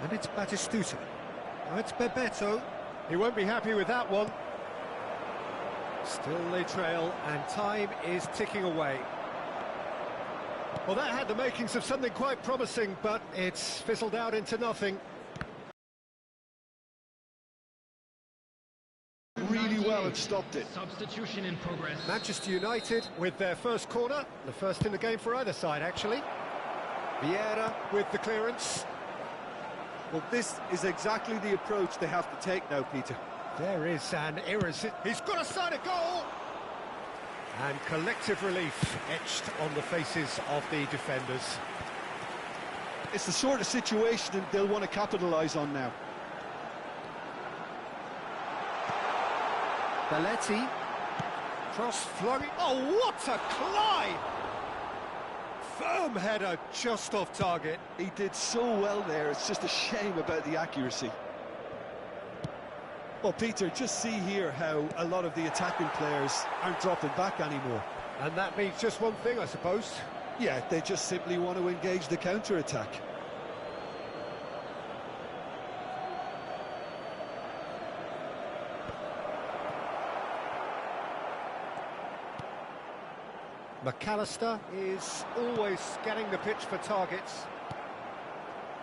And it's Batistuta. Now it's Bebeto. He won't be happy with that one. Still they trail, and time is ticking away. Well, that had the makings of something quite promising, but it's fizzled out into nothing. Really well and stopped it. Substitution in progress. Manchester United with their first corner, the first in the game for either side, actually. Vieira with the clearance. Well, this is exactly the approach they have to take now, Peter. There is an He's got a side of goal! And collective relief etched on the faces of the defenders. It's the sort of situation they'll want to capitalise on now. Belletti. Cross flung. Oh, what a climb! Firm header just off target. He did so well there, it's just a shame about the accuracy. Well, Peter, just see here how a lot of the attacking players aren't dropping back anymore. And that means just one thing, I suppose. Yeah, they just simply want to engage the counter-attack. McAllister is always scanning the pitch for targets.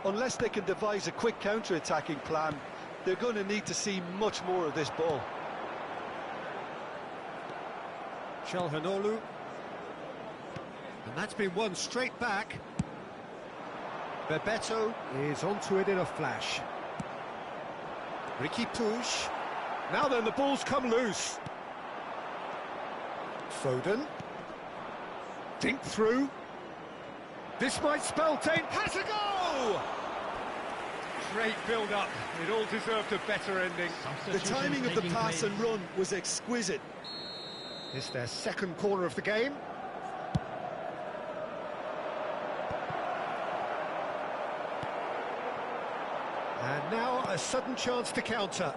Unless they can devise a quick counter-attacking plan, they're going to need to see much more of this ball. Çalhanoğlu. And that's been won straight back. Bebeto is onto it in a flash. Riqui Puig. Now then, the ball's come loose. Foden. Dink through. This might spell danger. Has a go! Great build-up. It all deserved a better ending. The timing of the pass and run was exquisite. It's their second corner of the game. And now a sudden chance to counter.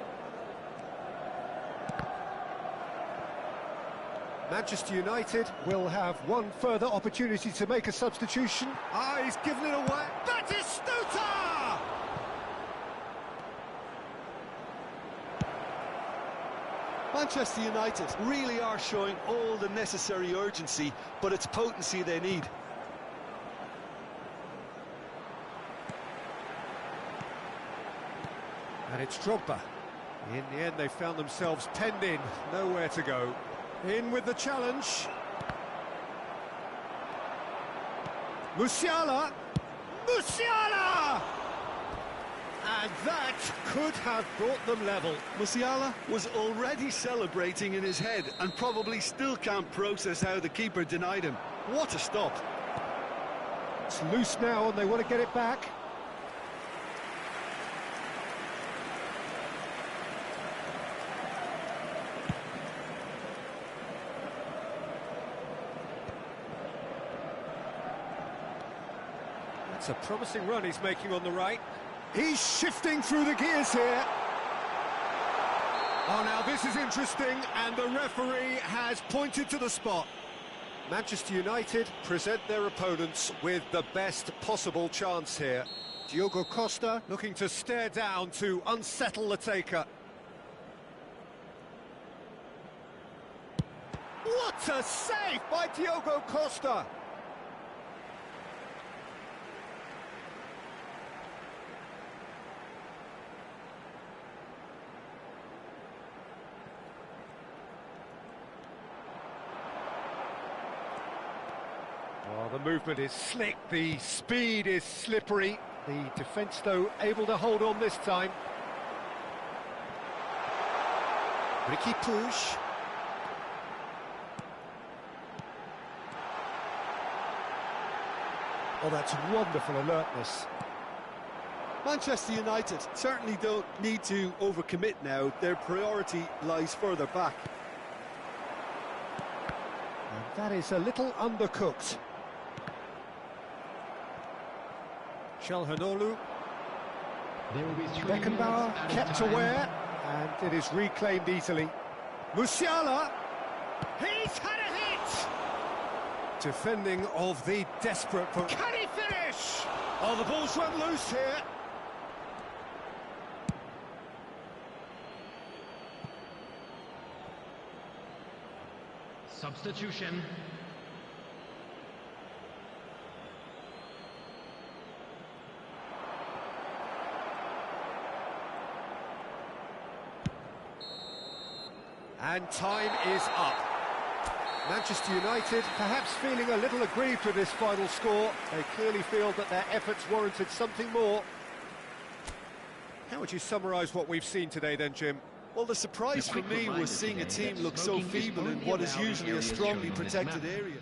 Manchester United will have one further opportunity to make a substitution. Ah, he's given it away. Batistuta! Manchester United really are showing all the necessary urgency, but it's potency they need. And it's Drogba. In the end, they found themselves penned in, nowhere to go. In with the challenge. Musiala! Musiala! And that could have brought them level. Musiala was already celebrating in his head and probably still can't process how the keeper denied him. What a stop. It's loose now and they want to get it back. It's a promising run he's making on the right. He's shifting through the gears here. Oh, now this is interesting, and the referee has pointed to the spot. Manchester United present their opponents with the best possible chance here. Diogo Costa looking to stare down to unsettle the taker. What a save by Diogo Costa! Well, the movement is slick, the speed is slippery. The defence, though, able to hold on this time. Ricky Puig. Oh, that's wonderful alertness. Manchester United certainly don't need to overcommit now. Their priority lies further back. And that is a little undercooked. Çalhanoğlu. There will be 3 Beckenbauer minutes added kept time. aware, and it is reclaimed easily. Musiala, he's had a hit! Defending of the desperate... Can he finish? Oh, the ball's run loose here. Substitution. And time is up. Manchester United perhaps feeling a little aggrieved with this final score. They clearly feel that their efforts warranted something more. How would you summarise what we've seen today then, Jim? Well, the surprise for me was seeing a team look so feeble in what is usually a strongly protected area.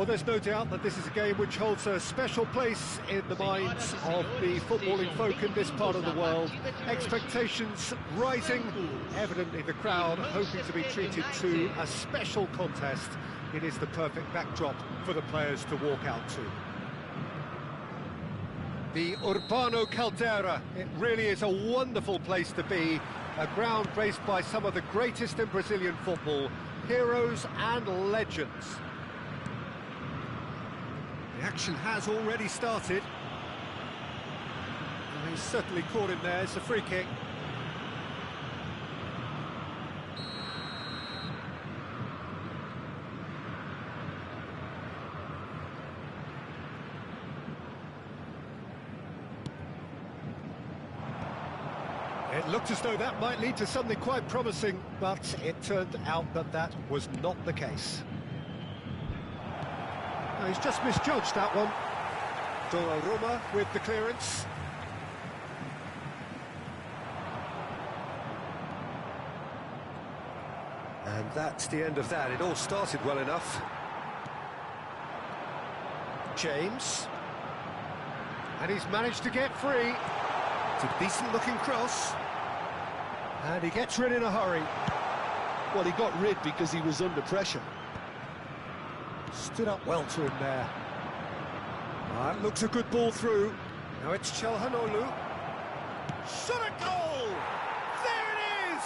Well, there's no doubt that this is a game which holds a special place in the minds of the footballing folk in this part of the world. Expectations rising, evidently the crowd hoping to be treated to a special contest. It is the perfect backdrop for the players to walk out to. The Urbano Caldera, it really is a wonderful place to be. A ground graced by some of the greatest in Brazilian football, heroes and legends. The action has already started. And he's certainly caught him there. It's a free kick. It looked as though that might lead to something quite promising, but it turned out that that was not the case. No, he's just misjudged that one. Donnarumma with the clearance. And that's the end of that. It all started well enough. James. And he's managed to get free. It's a decent-looking cross. And he gets rid in a hurry. Well, he got rid because he was under pressure. Stood up well to him there. That looks a good ball through. Now it's Çalhanoğlu. Shot a goal! There it is!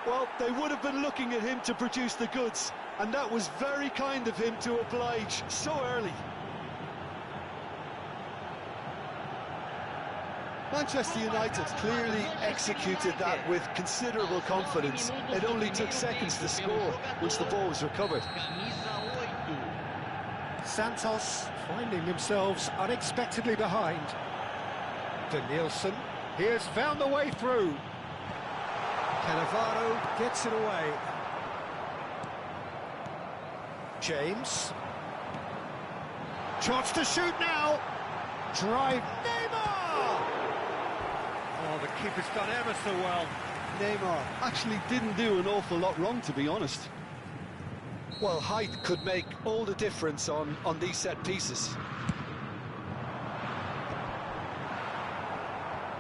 Well, they would have been looking at him to produce the goods, and that was very kind of him to oblige so early. Manchester United clearly executed that with considerable confidence. It only took seconds to score once the ball was recovered. Santos finding themselves unexpectedly behind. Denilson, he has found the way through. Cannavaro gets it away. James. Chance to shoot now. Drive. Neymar! Oh, the keeper's done ever so well. Neymar actually didn't do an awful lot wrong, to be honest. Well, height could make all the difference on these set pieces.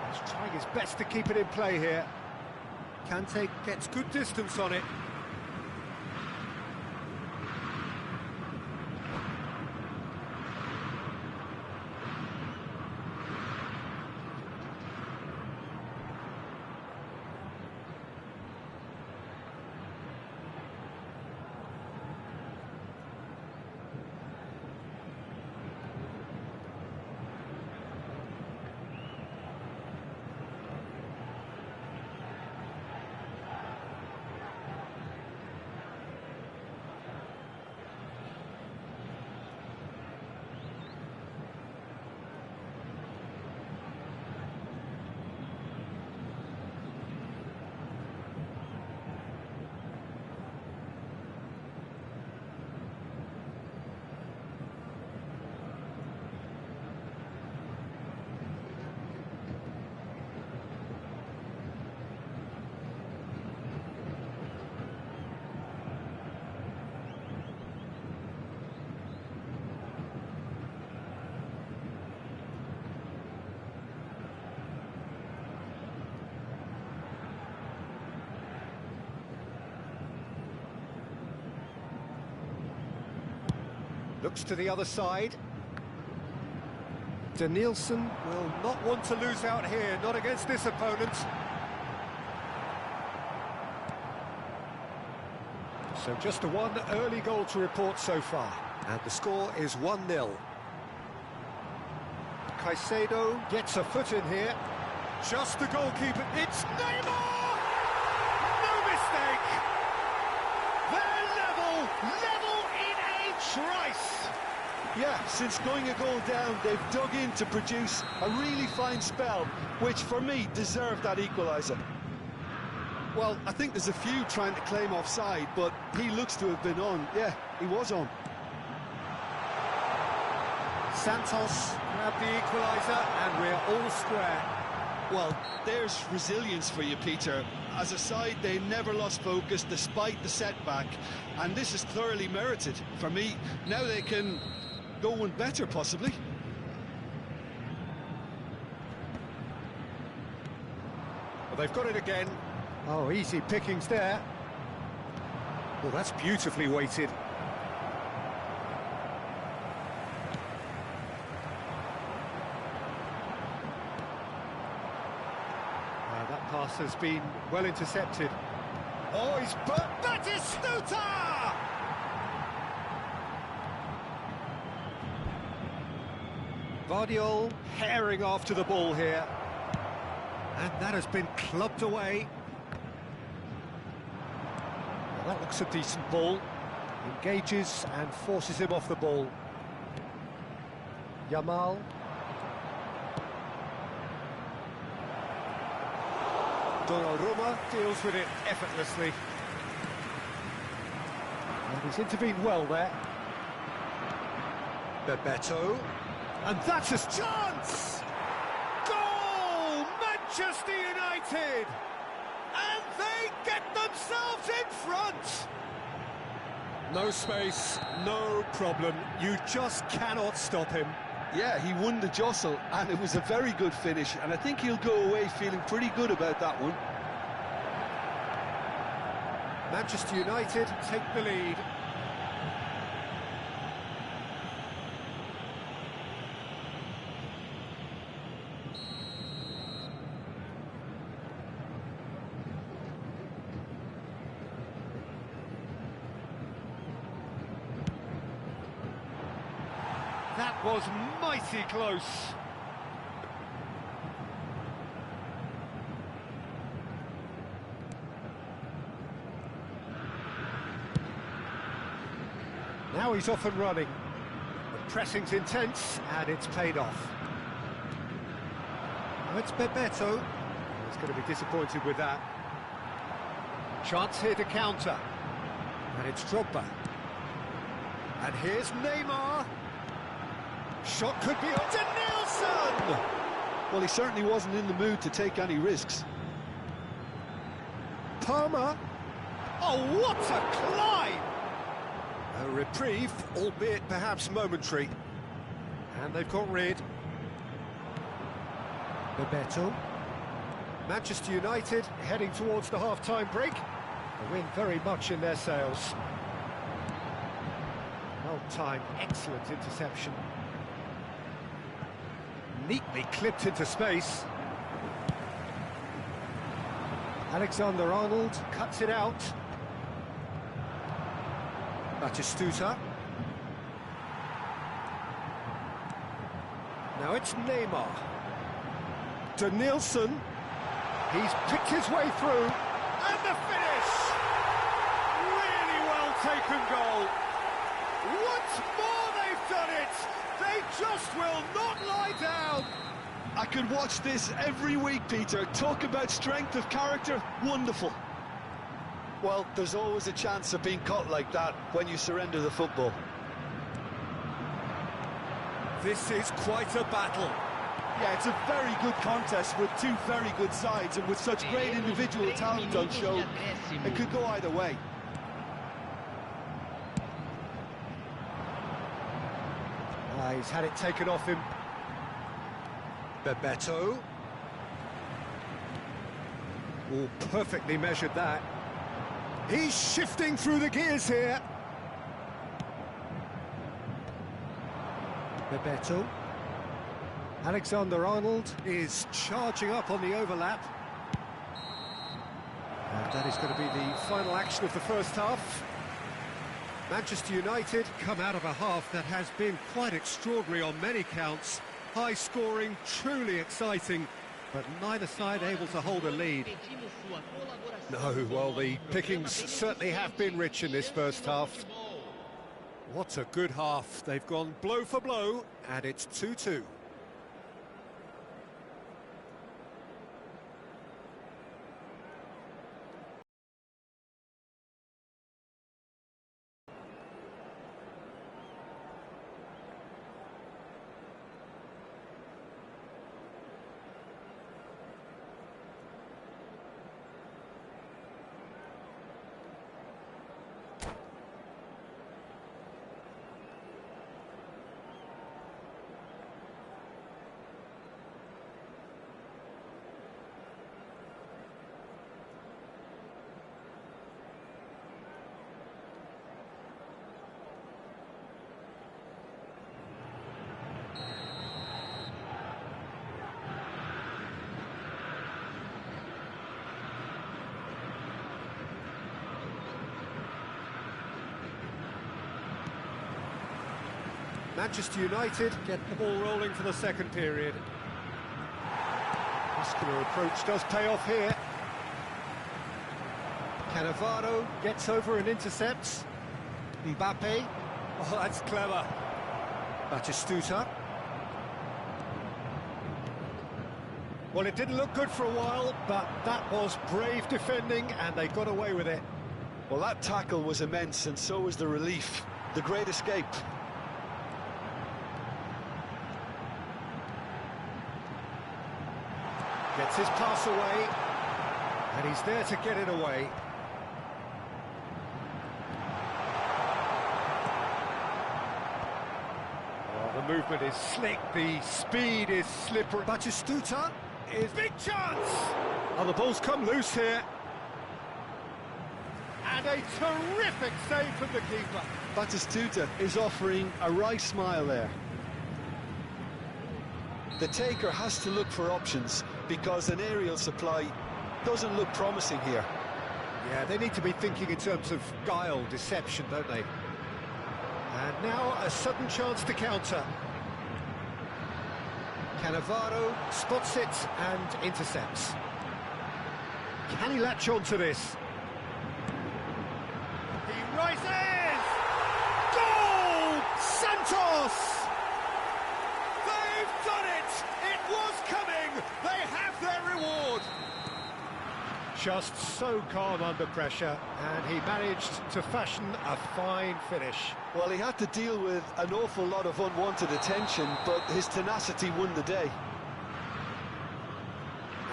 He's trying his best to keep it in play here. Kante gets good distance on it. Looks to the other side. Denilson will not want to lose out here, not against this opponent. So just the one early goal to report so far. And the score is 1-0. Caicedo gets a foot in here. Just the goalkeeper. It's Neymar! No mistake! They're level in a trice! Yeah, since going a goal down, they've dug in to produce a really fine spell, which for me deserved that equaliser. Well, I think there's a few trying to claim offside, but he looks to have been on. Yeah, he was on. Santos grabbed the equaliser, and we're all square. Well, there's resilience for you, Peter. As a side, they never lost focus despite the setback, and this is thoroughly merited. For me, now they can go one better, possibly. Well, they've got it again. Oh, easy pickings there. Well, that's beautifully weighted. That pass has been well intercepted. Oh, he's Batistuta! Vardiol herring after the ball here. And that has been clubbed away. Well, that looks a decent ball. Engages and forces him off the ball. Yamal. Donnarumma deals with it effortlessly. And he's intervened well there. Bebeto. And that's his chance! Goal! Manchester United! And they get themselves in front! No space, no problem. You just cannot stop him. Yeah, he won the jostle, and it was a very good finish, and I think he'll go away feeling pretty good about that one. Manchester United take the lead. That was mighty close. Now he's off and running. The pressing's intense, and it's paid off. Now it's Bebeto. He's going to be disappointed with that. Chance here to counter. And it's Drogba. And here's Neymar. Shot could be on to Nelson! Well, he certainly wasn't in the mood to take any risks. Palmer. Oh, what a climb! A reprieve, albeit perhaps momentary. And they've got rid. Bebeto. Manchester United heading towards the half-time break. The wind very much in their sails. Well-timed, excellent interception. Neatly clipped into space. Alexander-Arnold cuts it out. Batistuta. Now it's Neymar. Danielson. He's picked his way through. And the finish! Really well taken goal. Once more they've done it! They just will not lie down! I could watch this every week, Peter. Talk about strength of character, wonderful. Well, there's always a chance of being caught like that when you surrender the football. This is quite a battle. Yeah, it's a very good contest with two very good sides, and with such great individual talent on show, it could go either way. He's had it taken off him. Bebeto. Oh, perfectly measured that. He's shifting through the gears here. Bebeto. Alexander-Arnold is charging up on the overlap. And that is going to be the final action of the first half. Manchester United come out of a half that has been quite extraordinary on many counts. High scoring, truly exciting, but neither side able to hold a lead. No, well, the pickings certainly have been rich in this first half. What a good half. They've gone blow for blow, and it's 2-2. Manchester United get the ball rolling for the second period. Muscular approach does pay off here. Cannavaro gets over and intercepts. Mbappe. Oh, that's clever. Batistuta. Well, it didn't look good for a while, but that was brave defending, and they got away with it. Well, that tackle was immense, and so was the relief. The great escape. Gets his pass away, and he's there to get it away. Oh, the movement is slick, the speed is slippery. Batistuta is big chance! Oh, the ball's come loose here. And a terrific save from the keeper. Batistuta is offering a wry smile there. The taker has to look for options because an aerial supply doesn't look promising here. Yeah, they need to be thinking in terms of guile, deception, don't they? And now a sudden chance to counter. Cannavaro spots it and intercepts. Can he latch on to this? He rises! Goal! Santos! They've done it! It was coming! They have their reward! Just so calm under pressure, and he managed to fashion a fine finish. Well, he had to deal with an awful lot of unwanted attention, but his tenacity won the day.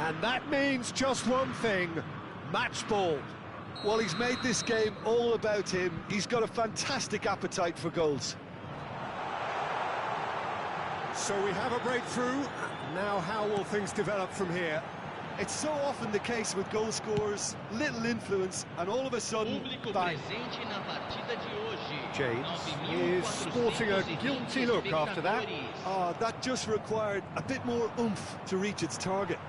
And that means just one thing, match ball. Well, he's made this game all about him. He's got a fantastic appetite for goals. So we have a breakthrough. Now how will things develop from here? It's so often the case with goal scorers, little influence, and all of a sudden, bang. James is sporting a guilty look after that. That just required a bit more oomph to reach its target.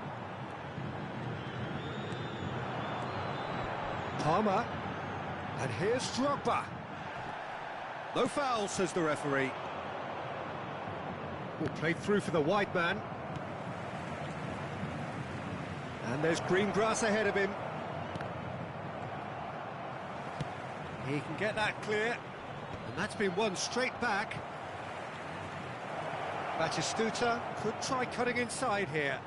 Palmer, and here's Drogba. No foul, says the referee. Ball played through for the wide man. And there's green grass ahead of him. He can get that clear, and that's been won straight back. Batistuta could try cutting inside here.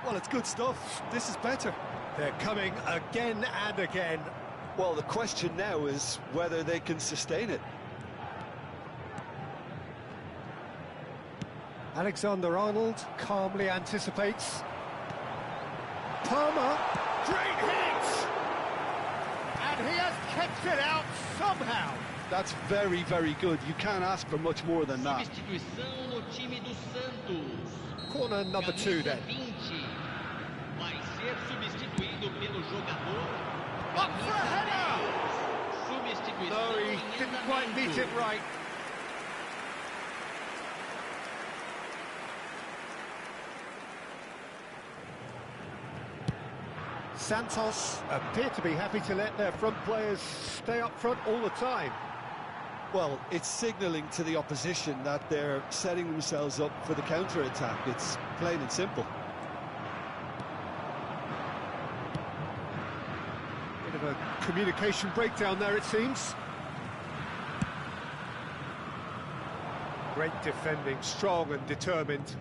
Well, it's good stuff. This is better. They're coming again and again. Well, the question now is whether they can sustain it. Alexander-Arnold calmly anticipates. Palmer, great hit! And he has kept it out somehow. That's very, very good. You can't ask for much more than that. Corner number 2 then. Up for a header! No, he didn't quite meet it right. Santos appear to be happy to let their front players stay up front all the time. Well, it's signalling to the opposition that they're setting themselves up for the counter-attack. It's plain and simple. Bit of a communication breakdown there, it seems. Great defending, strong and determined.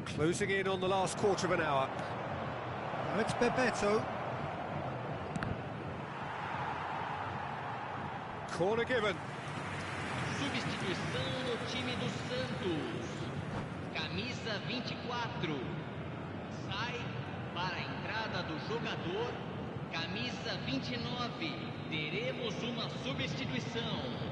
Closing in on the last quarter of an hour. Now it's Bebeto. Corner given. Substituição no time do Santos. Camisa 24. Sai para a entrada do jogador. Camisa 29. Teremos uma substituição.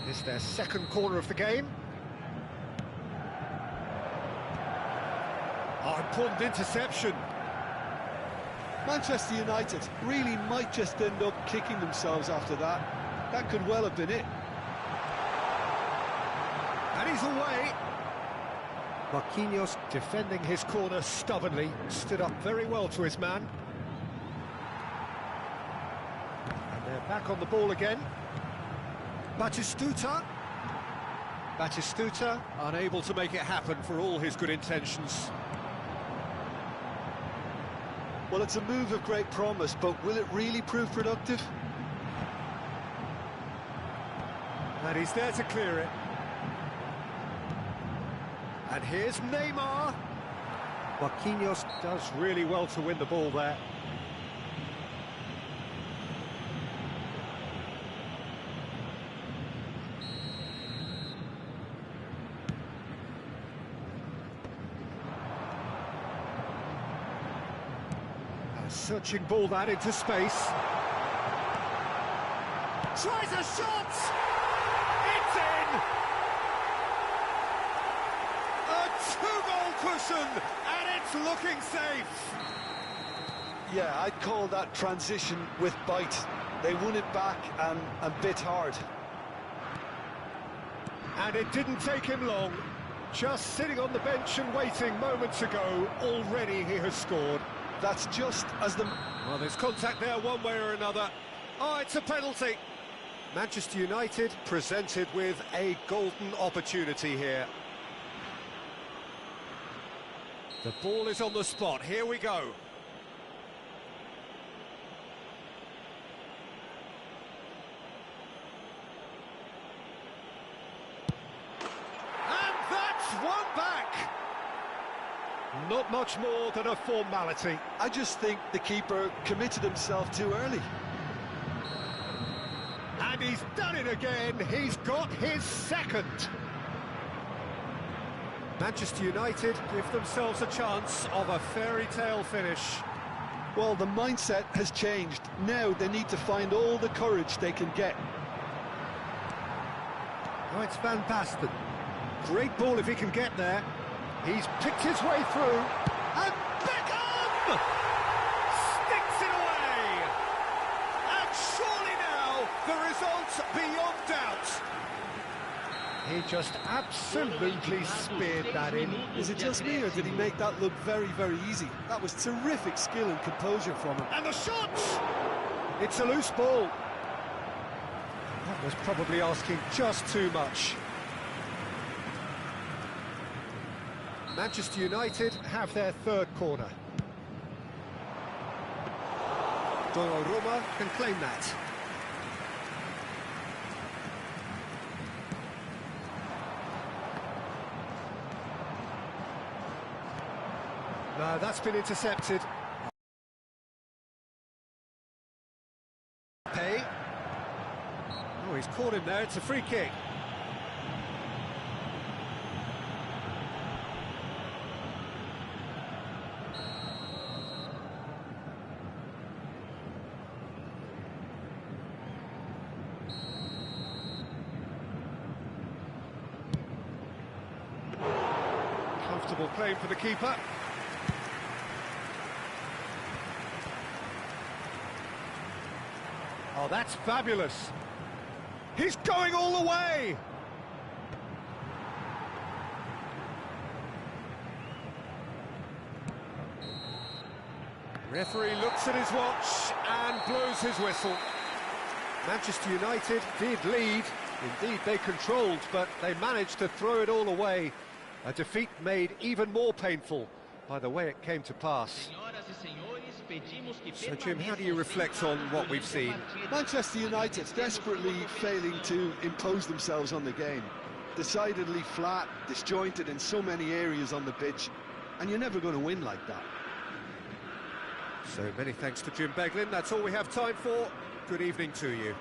It's their second corner of the game. Oh, important interception. Manchester United really might just end up kicking themselves after that. That could well have been it. And he's away. Marquinhos defending his corner stubbornly, stood up very well to his man. And they're back on the ball again. Batistuta unable to make it happen for all his good intentions. Well, it's a move of great promise, but will it really prove productive? And he's there to clear it. And here's Neymar. Marquinhos does really well to win the ball there. A searching ball that into space. Tries a shot! It's in! Two-goal cushion, and it's looking safe. Yeah, I'd call that transition with bite. They won it back and bit hard. And it didn't take him long. Just sitting on the bench and waiting moments ago, already he has scored. That's just as the... Well, there's contact there one way or another. Oh, it's a penalty. Manchester United presented with a golden opportunity here. The ball is on the spot, here we go. And that's one back! Not much more than a formality. I just think the keeper committed himself too early. And he's done it again, he's got his second. Manchester United give themselves a chance of a fairy tale finish. Well, the mindset has changed. Now they need to find all the courage they can get. Oh, it's Van Basten. Great ball if he can get there. He's picked his way through. And Beckham! Sticks it away! And surely now, the result beyond doubt. He just absolutely speared that in. Is it just me, or did he make that look very, very easy? That was terrific skill and composure from him. And the shot! It's a loose ball. That was probably asking just too much. Manchester United have their third corner. Donnarumma can claim that. No, that's been intercepted. Pay. Oh, he's caught him there. It's a free kick. Comfortable claim for the keeper. Oh, that's fabulous. He's going all the way. Referee looks at his watch and blows his whistle. Manchester United did lead. Indeed, they controlled, but they managed to throw it all away. A defeat made even more painful by the way it came to pass. So, Jim, how do you reflect on what we've seen? Manchester United desperately failing to impose themselves on the game. Decidedly flat, disjointed in so many areas on the pitch, and you're never going to win like that. So many thanks to Jim Beglin. That's all we have time for. Good evening to you.